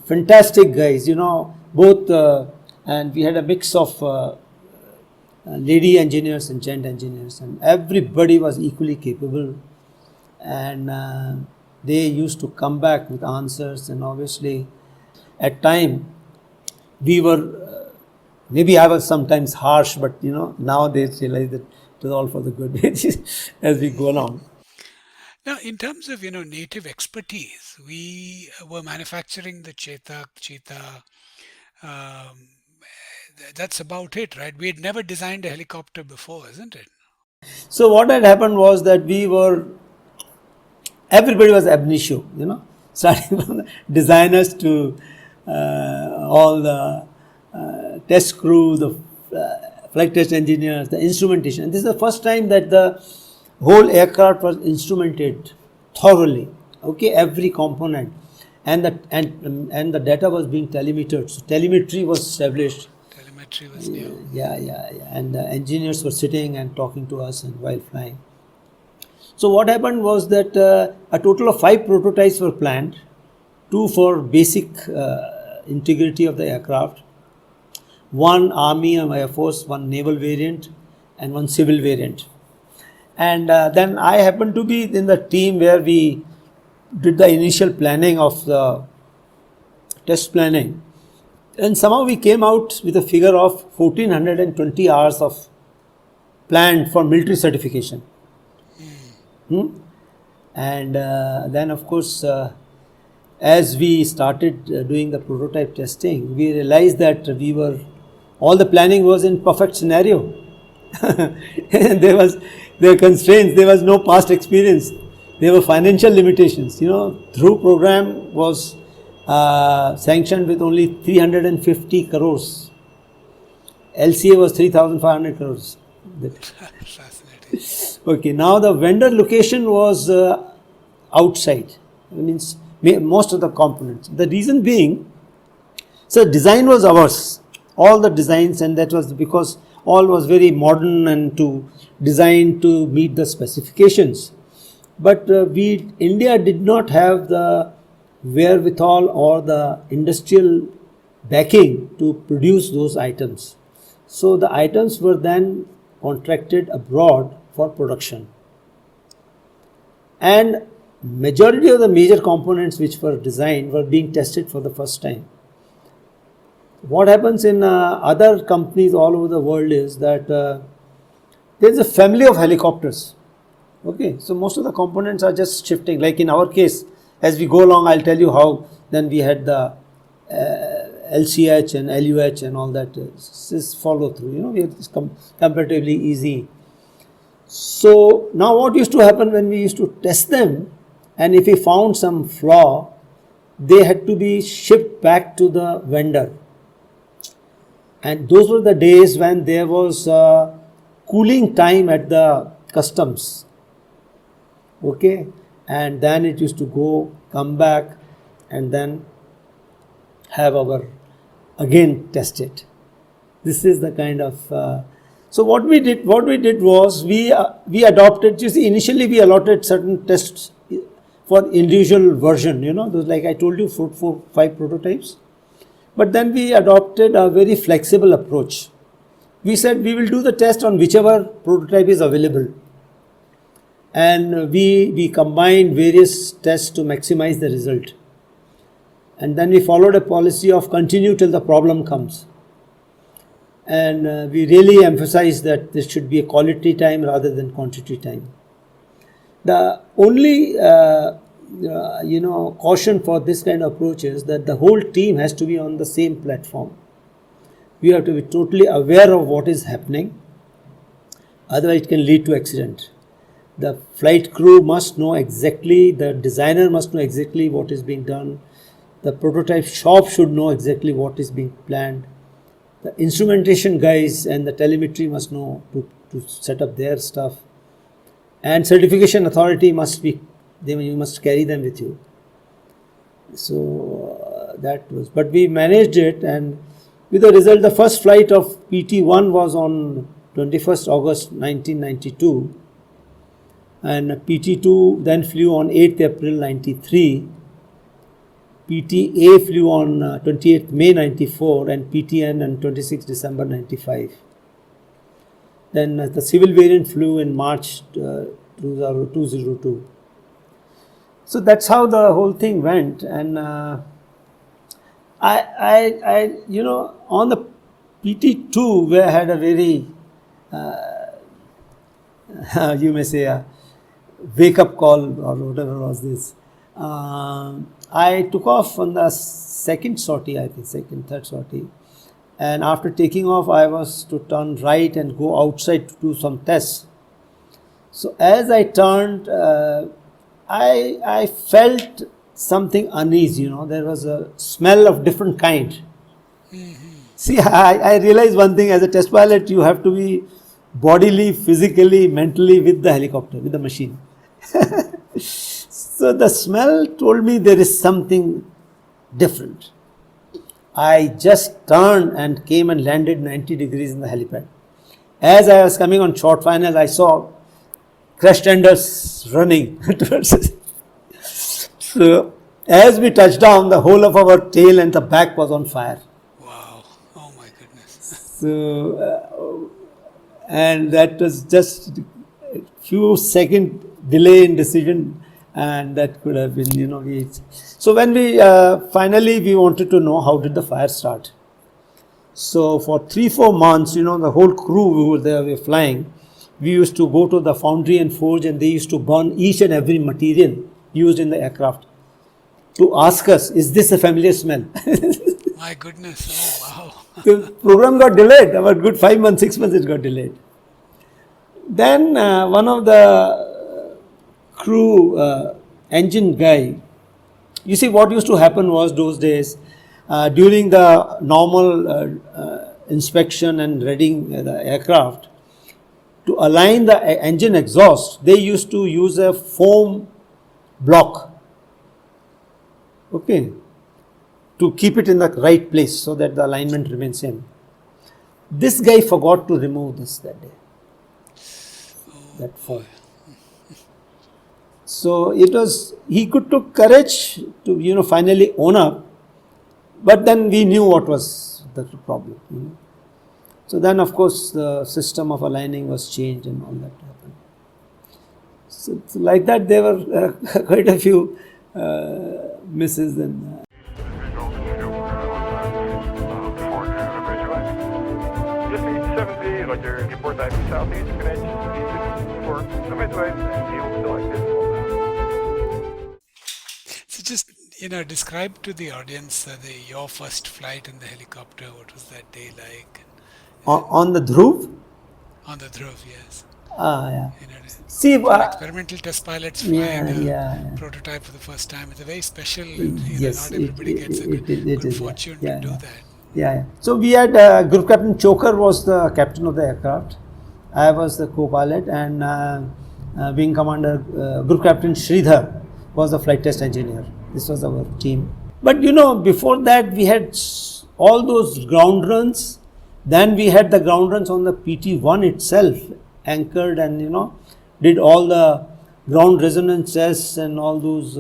fantastic guys, both, and we had a mix of lady engineers and gent engineers, and everybody was equally capable, and they used to come back with answers. And obviously at time we were maybe I was sometimes harsh, but now they realize that it was all for the good as we go along. Now, in terms of native expertise, we were manufacturing the Cheetah. That's about it, right? We had never designed a helicopter before, isn't it? So what had happened was that everybody was ab initio, starting from the designers to all the test crew, the flight test engineers, the instrumentation. And this is the first time that the whole aircraft was instrumented thoroughly, okay, every component, and the data was being telemetered. So telemetry was established. Telemetry was new. Yeah. And the engineers were sitting and talking to us and while flying. So what happened was that a total of 5 prototypes were planned, 2 for basic integrity of the aircraft, 1 Army and Air Force, 1 naval variant, and 1 civil variant. And then I happened to be in the team where we did the initial planning of the test planning, and somehow we came out with a figure of 1420 hours of planned for military certification. And then of course as we started doing the prototype testing, we realized that all the planning was in perfect scenario. And there were constraints, there was no past experience, there were financial limitations. Dhruv program was sanctioned with only 350 crores. LCA was 3,500 crores. Fascinating. Okay, now the vendor location was outside. It means most of the components. The reason being, so design was ours, all the designs, and that was because all was very modern and to design to meet the specifications. But India did not have the wherewithal or the industrial backing to produce those items. So the items were then contracted abroad for production. And majority of the major components which were designed were being tested for the first time. What happens in other companies all over the world is that there is a family of helicopters. Okay, so most of the components are just shifting. Like in our case, as we go along, I'll tell you how then we had the LCH and LUH and all that. This follow through. It's comparatively easy. So now what used to happen when we used to test them, and if we found some flaw, they had to be shipped back to the vendor. And those were the days when there was cooling time at the customs. Okay, and then it used to come back, and then have again test it. This is the kind of so what we did was we adopted. You see, initially we allotted certain tests for individual version. Those, like I told you, 5 prototypes. But then we adopted a very flexible approach. We said we will do the test on whichever prototype is available. And we combined various tests to maximize the result. And then we followed a policy of continue till the problem comes. And we really emphasized that there should be a quality time rather than quantity time. The only caution for this kind of approach is that the whole team has to be on the same platform. We have to be totally aware of what is happening, otherwise it can lead to accident. The flight crew must know exactly, the designer must know exactly what is being done, the prototype shop should know exactly what is being planned, the instrumentation guys and the telemetry must know to set up their stuff, and certification authority you must carry them with you. So that was, but we managed it, and with the result, the first flight of PT1 was on 21st August 1992, and PT2 then flew on 8th April 93, PTA flew on 28th May 94, and PTN on 26th December 95. Then the civil variant flew in March 2002. So that's how the whole thing went, and I on the PT2 we had a very you may say a wake up call or whatever was this. I took off on the third sortie, and after taking off I was to turn right and go outside to do some tests. So as I turned, I felt something uneasy, there was a smell of different kind. See, I realized one thing, as a test pilot you have to be bodily, physically, mentally with the helicopter, with the machine. So the smell told me there is something different. I just turned and came and landed 90 degrees in the helipad. As I was coming on short final, I saw crash tenders running towards us. So as we touched down, the whole of our tail and the back was on fire. Wow. Oh my goodness. So and that was just a few second delay in decision, and that could have been, so when we finally we wanted to know how did the fire start. So for 3-4 months, the whole crew we were there, we were flying. We used to go to the foundry and forge, and they used to burn each and every material used in the aircraft to ask us, is this a familiar smell? My goodness. Oh wow. The program got delayed. About good 5 months, 6 months it got delayed. Then one of the crew engine guy, you see what used to happen was those days, during the normal inspection and readying the aircraft, to align the engine exhaust, they used to use a foam block, okay, to keep it in the right place so that the alignment remains same. This guy forgot to remove this that day, that foam. So it was, he took courage to finally own up, but then we knew what was the problem. So then of course the system of aligning was changed and all that happened. So like that there were quite a few misses and Just need 70, Roger, report IP Southeast, connect for Midway, and yield selected. So just describe to the audience your first flight in the helicopter. What was that day like? on the Dhruv. On the Dhruv, yes. Yeah. See, See, experimental test pilots flying yeah. prototype for the first time. It's a very special. Yes, not everybody gets a good fortune to do that. Yeah. So we had Group Captain Choker was the captain of the aircraft. I was the co-pilot, and Wing Commander Group Captain Sridhar was the flight test engineer. This was our team. But before that we had all those ground runs. Then we had the ground runs on the PT-1 itself, anchored, and did all the ground resonance tests and all those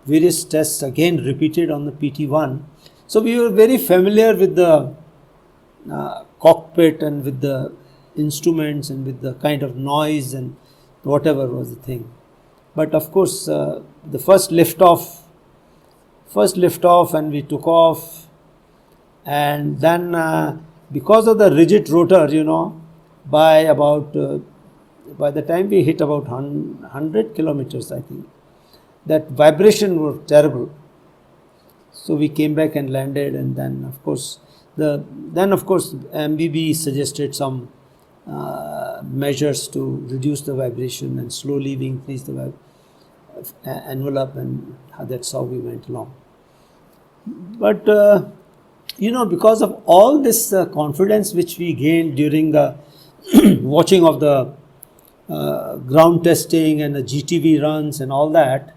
various tests again repeated on the PT-1. So we were very familiar with the cockpit and with the instruments and with the kind of noise and whatever was the thing. But of course the first liftoff and we took off, and then because of the rigid rotor, by the time we hit about 100 kilometers, I think, that vibration was terrible. So we came back and landed, and then of course MBB suggested some measures to reduce the vibration, and slowly we increased the envelope, and that's how we went along. But because of all this confidence which we gained during the watching of the ground testing and the GTV runs and all that,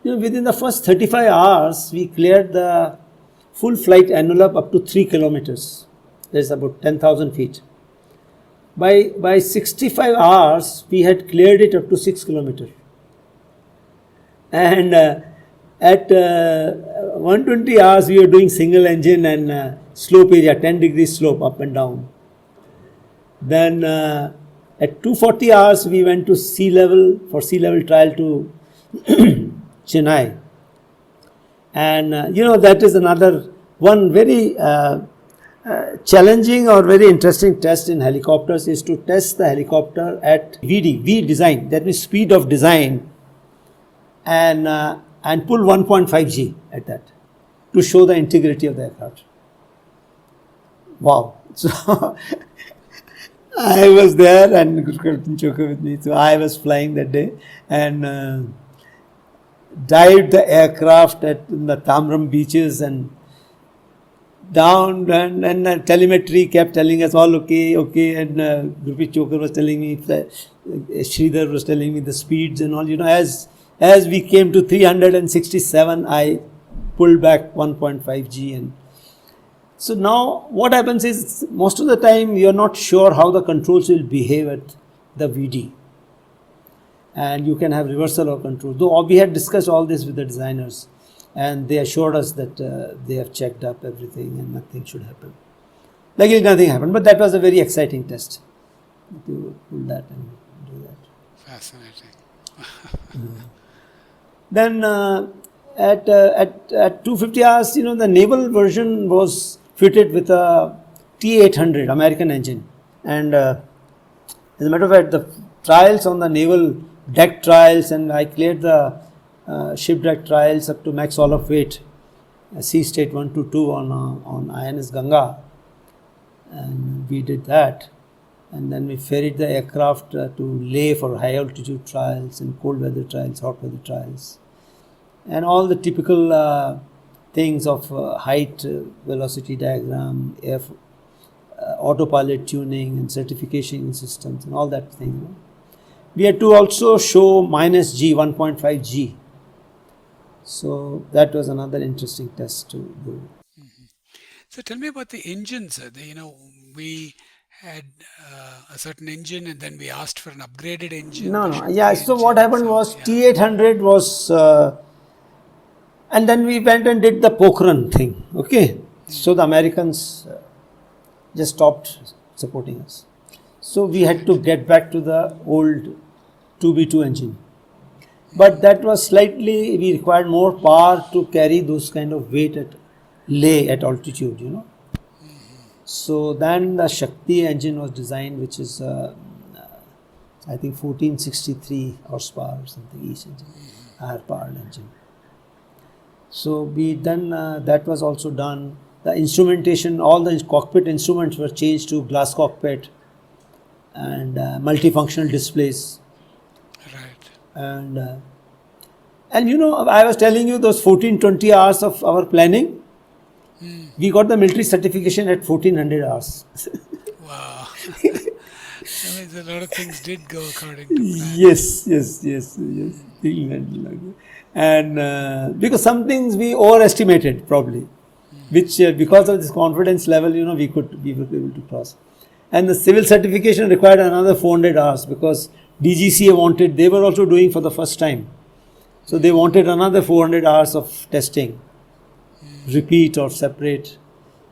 within the first 35 hours we cleared the full flight envelope up to 3 kilometers. That's about 10,000 feet. By 65 hours we had cleared it up to 6 kilometers. And at 120 hours we were doing single engine and slope area, 10 degrees slope up and down. Then at 240 hours we went to sea level for sea level trial to Chennai. And that is another one very challenging or very interesting test in helicopters, is to test the helicopter at V design, that means speed of design, and pull 1.5 G at that to show the integrity of the aircraft. Wow. So I was there and Captain Choker with me. So I was flying that day and dived the aircraft at the Tamram beaches and down, and telemetry kept telling us all okay, and Grupi Choker was telling me, Sridhar was telling me the speeds and all, as we came to 367, I pulled back 1.5 G. And so now what happens is, most of the time you are not sure how the controls will behave at the VD. and you can have reversal of control. Though we had discussed all this with the designers, and they assured us that they have checked up everything and nothing should happen. Luckily, nothing happened, but that was a very exciting test. To pull that and do that. Fascinating. Then at 250 hours, the naval version was fitted with a T800 American engine, and as a matter of fact, the trials on the naval deck trials, and I cleared the shipwreck trials up to max all of weight, sea state 122 on INS Ganga, and we did that, and then we ferried the aircraft to Leh for high altitude trials and cold weather trials, hot weather trials, and all the typical things of height, velocity diagram, autopilot tuning and certification systems and all that thing. We had to also show minus G, 1.5 G. So that was another interesting test to do. So tell me about the engines. We had a certain engine, and then we asked for an upgraded engine. So what happened was T800 was, and then we went and did the Pokhran thing. Okay, so the Americans just stopped supporting us. So we had to get back to the old 2B2 engine. But that was slightly, we required more power to carry those kind of weight at Leh at altitude, So then the Shakti engine was designed, which is I think 1463 horsepower or something each engine, higher powered engine. So that was also done. The instrumentation, all the cockpit instruments were changed to glass cockpit and multifunctional displays. Right. And I was telling you those 14-20 hours of our planning. We got the military certification at 1400 hours. Wow. That means a lot of things did go according to plan. Yes. And because some things we overestimated probably, which because of this confidence level, we were able to cross. And the civil certification required another 400 hours because DGCA they were also doing for the first time. So they wanted another 400 hours of testing, repeat or separate.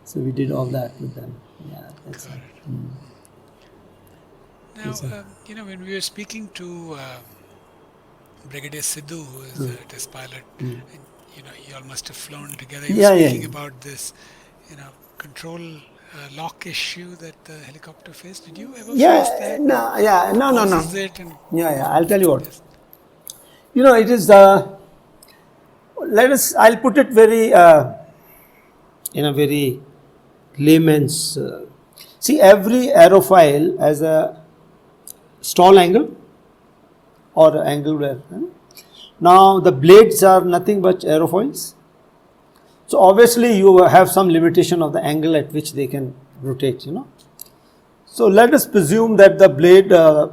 So we did all that with them. Yeah, that's it. Now, when we were speaking to Brigadier Sidhu, who is a test pilot, and, you all must have flown together. He was speaking about this, control lock issue that the helicopter faced. Did you ever face that? No. Is it? I'll tell you what. It is. I'll put it very in a very layman's. See, every aerofoil has a stall angle or angle where. Now the blades are nothing but aerofoils. So obviously you have some limitation of the angle at which they can rotate. So let us presume that the blade, the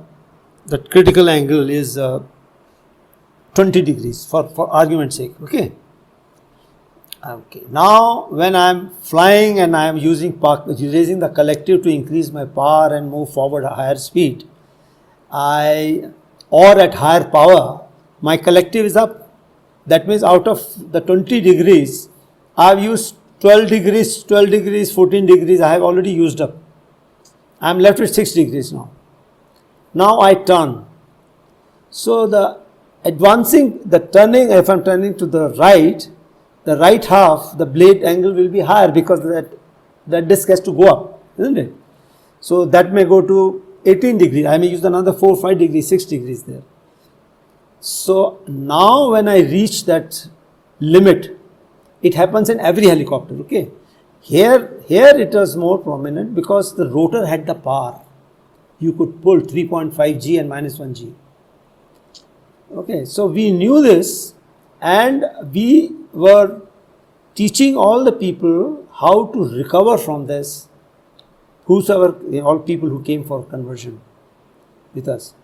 critical angle is 20 degrees for argument's sake. Okay. Now when I am flying and I am raising the collective to increase my power and move forward at higher speed, or at higher power, my collective is up. That means out of the 20 degrees, I have used 12 degrees, 14 degrees, I have already used up. I am left with 6 degrees now. Now I turn. So turning, if I am turning to the right half, the blade angle will be higher because that disc has to go up, isn't it? So that may go to 18 degrees. I may use another 4, 5 degrees, 6 degrees there. So now when I reach that limit, it happens in every helicopter. Okay. Here it was more prominent because the rotor had the power. You could pull 3.5 G and minus 1 G. Okay. So we knew this, and we were teaching all the people how to recover from this. All people who came for conversion with us.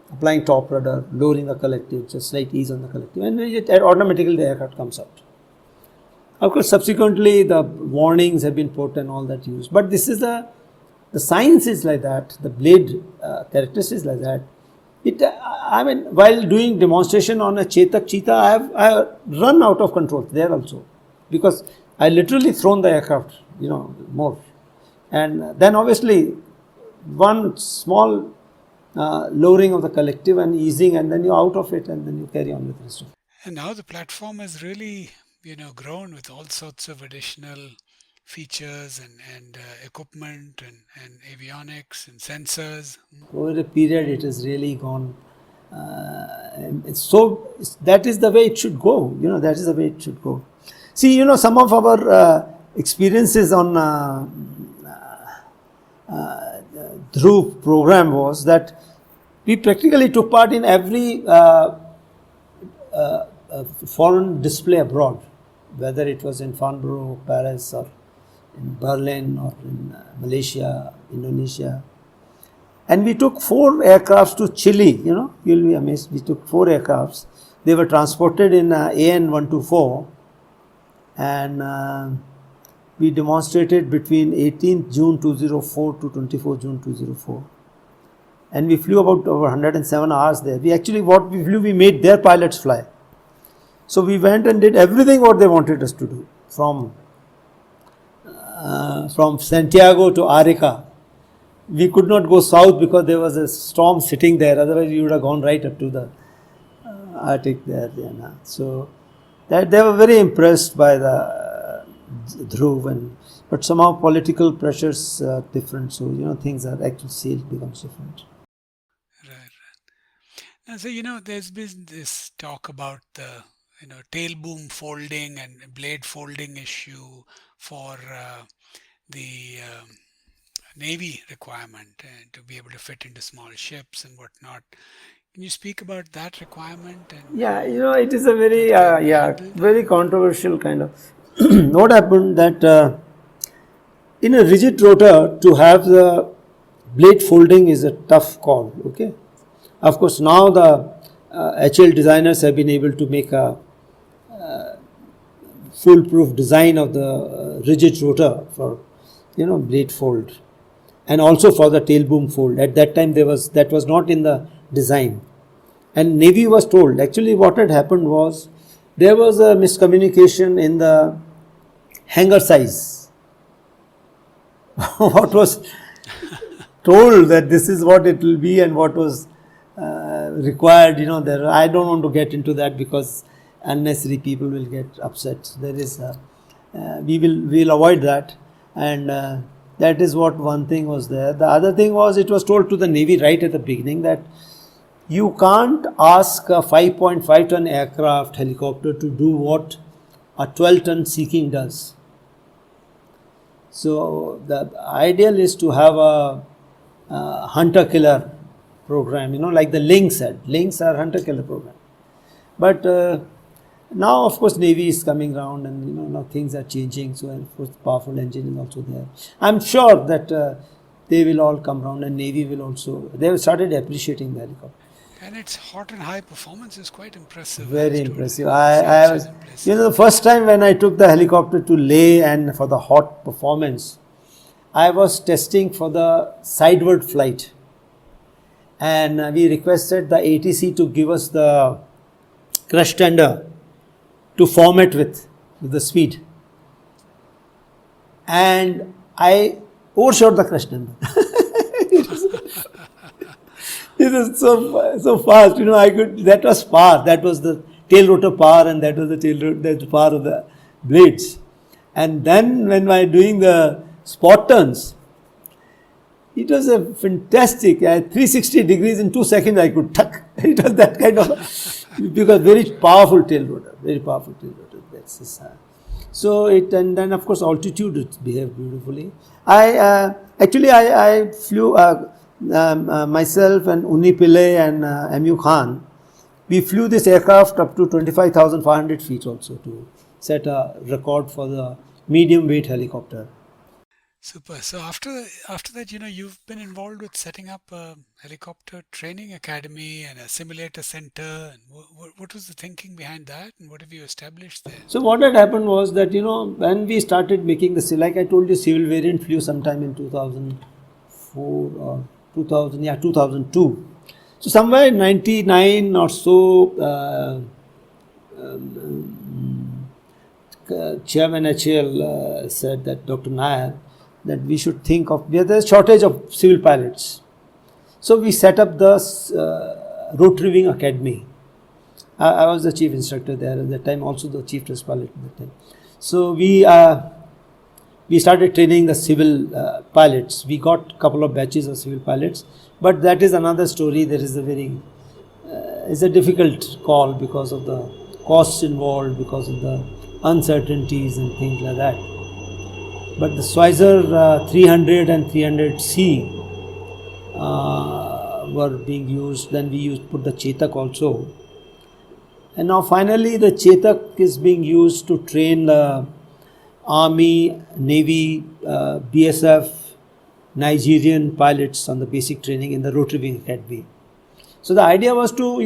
Applying top rudder, lowering the collective, just slight ease on the collective, and automatically the aircraft comes out. Of course, subsequently the warnings have been put and all that used. But this is the science is like that, the blade characteristics like that. I mean, while doing demonstration on a Chetak Cheetah, I have run out of control there also, because I literally thrown the aircraft, more. And then obviously one small lowering of the collective and easing, and then you're out of it, and then you carry on with the rest of it. And now the platform has really, grown with all sorts of additional features and equipment and avionics and sensors. Over a period, it has really gone. That is the way it should go. That is the way it should go. See, some of our experiences on Dhruv program was that we practically took part in every foreign display abroad, whether it was in Farnborough, Paris, or in Berlin, or in Malaysia, Indonesia. And we took 4 aircrafts to Chile, you'll be amazed. We took 4 aircrafts. They were transported in AN124, and we demonstrated between 18th June 2004 to 24 June 2004. And we flew about over 107 hours there. We made their pilots fly. So we went and did everything what they wanted us to do, from Santiago to Arica. We could not go south because there was a storm sitting there. Otherwise, we would have gone right up to the Arctic there. So that they were very impressed by the Dhruv, but somehow political pressures are different. So things are actually sales becomes different. Right. Now, so there's been this talk about the tail boom folding and blade folding issue for the Navy requirement to be able to fit into small ships and whatnot. Can you speak about that requirement? Yeah, it is a very very controversial kind of. What happened that in a rigid rotor, to have the blade folding is a tough call. Okay, of course now the HL designers have been able to make a foolproof design of the rigid rotor for blade fold, and also for the tail boom fold. At that time that was not in the design, and Navy was told. Actually what had happened was there was a miscommunication in the hanger size. What was told that this is what it will be and what was required, I don't want to get into that because unnecessary people will get upset. So there is we'll avoid that, and that is what one thing was there. The other thing was, it was told to the Navy right at the beginning that you can't ask a 5.5 ton aircraft helicopter to do what a 12 ton Sea King does. So the ideal is to have a hunter-killer program, like the Lynx had. Lynx are hunter-killer program. But now, of course, Navy is coming around, and now things are changing. So, of course, powerful engine is also there. I'm sure that they will all come around, and Navy will also. They have started appreciating the helicopter. And its hot and high performance is quite impressive. Very impressive. I was, the first time when I took the helicopter to Leh and for the hot performance, I was testing for the sideward flight, and we requested the ATC to give us the crush tender to format with the speed, and I overshot the crush tender. It was so fast, I could. That was power. That was the tail rotor power, and that was the power of the blades. And then when I doing the spot turns, it was a fantastic. At 360 degrees in 2 seconds, I could tuck. It was that kind of, because very powerful tail rotor. Very powerful tail rotor. That's this. So and then of course altitude, it behaved beautifully. I flew. Myself and Uni Pillai and MU Khan, we flew this aircraft up to 25,500 feet also to set a record for the medium weight helicopter. Super. So after that, you've been involved with setting up a helicopter training academy and a simulator center. And what was the thinking behind that, and what have you established there? So what had happened was that, when we started making like I told you, civil variant flew sometime in 2004 or 2002. So somewhere in 99 or so, Chairman HAL said that Dr. Nair, that we should think of, there's a shortage of civil pilots. So we set up the Rotary Wing Academy. I was the chief instructor there at that time, also the chief test pilot at that time. So we started training the civil pilots. We got a couple of batches of civil pilots, but that is another story. There is it's a difficult call because of the costs involved, because of the uncertainties and things like that. But the Schweitzer 300 and 300C were being used. Then we put the Chetak also. And now finally the Chetak is being used to train the Army, Navy, BSF, Nigerian pilots on the basic training in the Rotary Wing Academy. So the idea was to,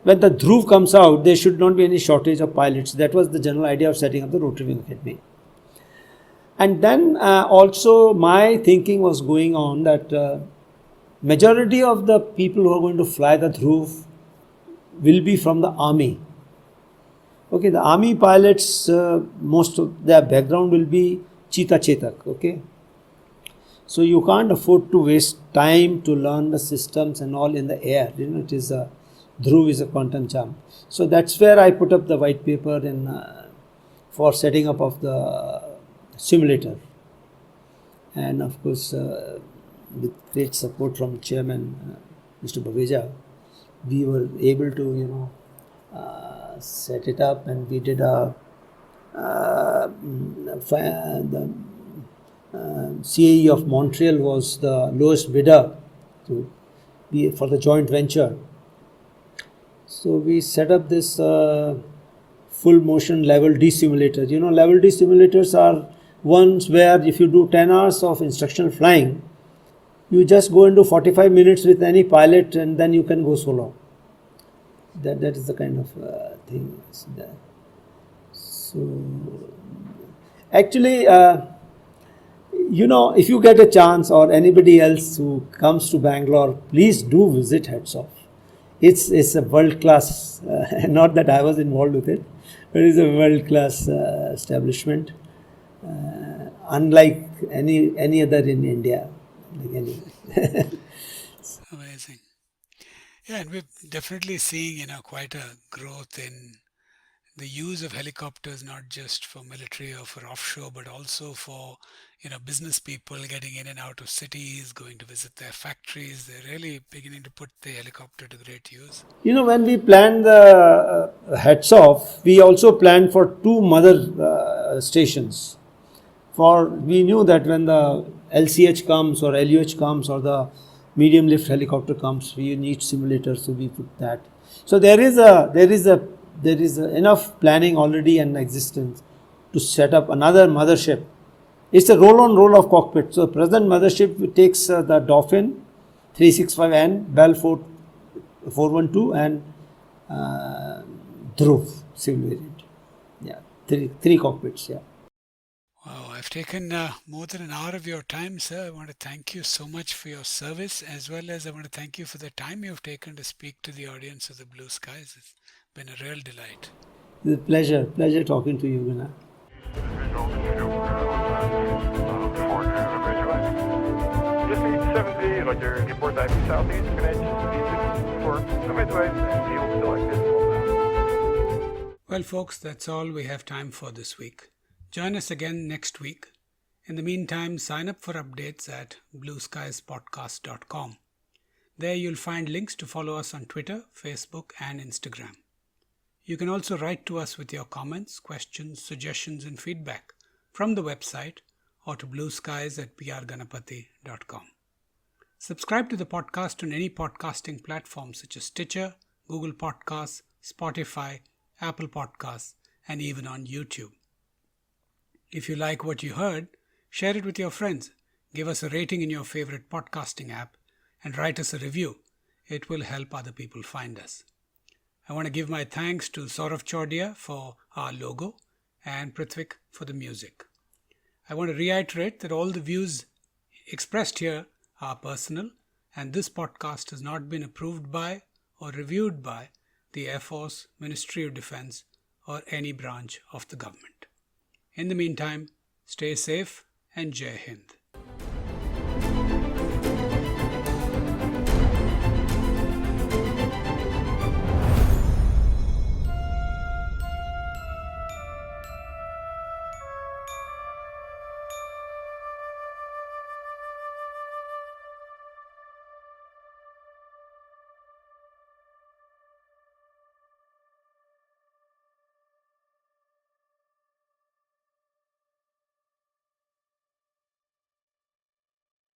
when the Dhruv comes out, there should not be any shortage of pilots. That was the general idea of setting up the Rotary Wing Academy. And then also my thinking was going on that majority of the people who are going to fly the Dhruv will be from the Army. Okay, the Army pilots, most of their background will be Chetak, okay. So you can't afford to waste time to learn the systems and all in the air. It is Dhruv is a quantum jump. So that's where I put up the white paper for setting up of the simulator. And of course, with great support from Chairman Mr. Baveja, we were able to, set it up, and we did the CAE of Montreal was the lowest bidder for the joint venture. So we set up this full motion level D simulator. Level D simulators are ones where if you do 10 hours of instructional flying, you just go into 45 minutes with any pilot and then you can go solo. That is the kind of thing. So actually, if you get a chance, or anybody else who comes to Bangalore, please do visit Heads Off. It's a world class. Not that I was involved with it, but it's a world class establishment, unlike any other in India. Amazing. Yeah, and we're definitely seeing, quite a growth in the use of helicopters, not just for military or for offshore, but also for, business people getting in and out of cities, going to visit their factories. They're really beginning to put the helicopter to great use. When we planned the Heads Off, we also planned for 2 mother stations. We knew that when the LCH comes or LUH comes or the medium lift helicopter comes, we need simulators, so we put that. So there is enough planning already in existence to set up another mothership. It's a roll-on roll-off cockpit. So present mothership takes the Dolphin 365N, Bell 412 and Dhruv civil variant. Yeah, three cockpits. Yeah. Wow, I've taken more than an hour of your time, sir. I want to thank you so much for your service, as well as I want to thank you for the time you've taken to speak to the audience of the Blue Skies. It's been a real delight. It's a pleasure talking to you, Vinay. Just need 7D, like your report IP Southeast, connect for Upadhyay, and you'll select it. Well, folks, that's all we have time for this week. Join us again next week. In the meantime, sign up for updates at blueskiespodcast.com. There you'll find links to follow us on Twitter, Facebook, and Instagram. You can also write to us with your comments, questions, suggestions, and feedback from the website or to blueskies@prganapati.com. Subscribe to the podcast on any podcasting platform such as Stitcher, Google Podcasts, Spotify, Apple Podcasts, and even on YouTube. If you like what you heard, share it with your friends, give us a rating in your favorite podcasting app, and write us a review. It will help other people find us. I want to give my thanks to Saurav Chordia for our logo and Prithvik for the music. I want to reiterate that all the views expressed here are personal and this podcast has not been approved by or reviewed by the Air Force, Ministry of Defense, or any branch of the government. In the meantime, stay safe and Jai Hind.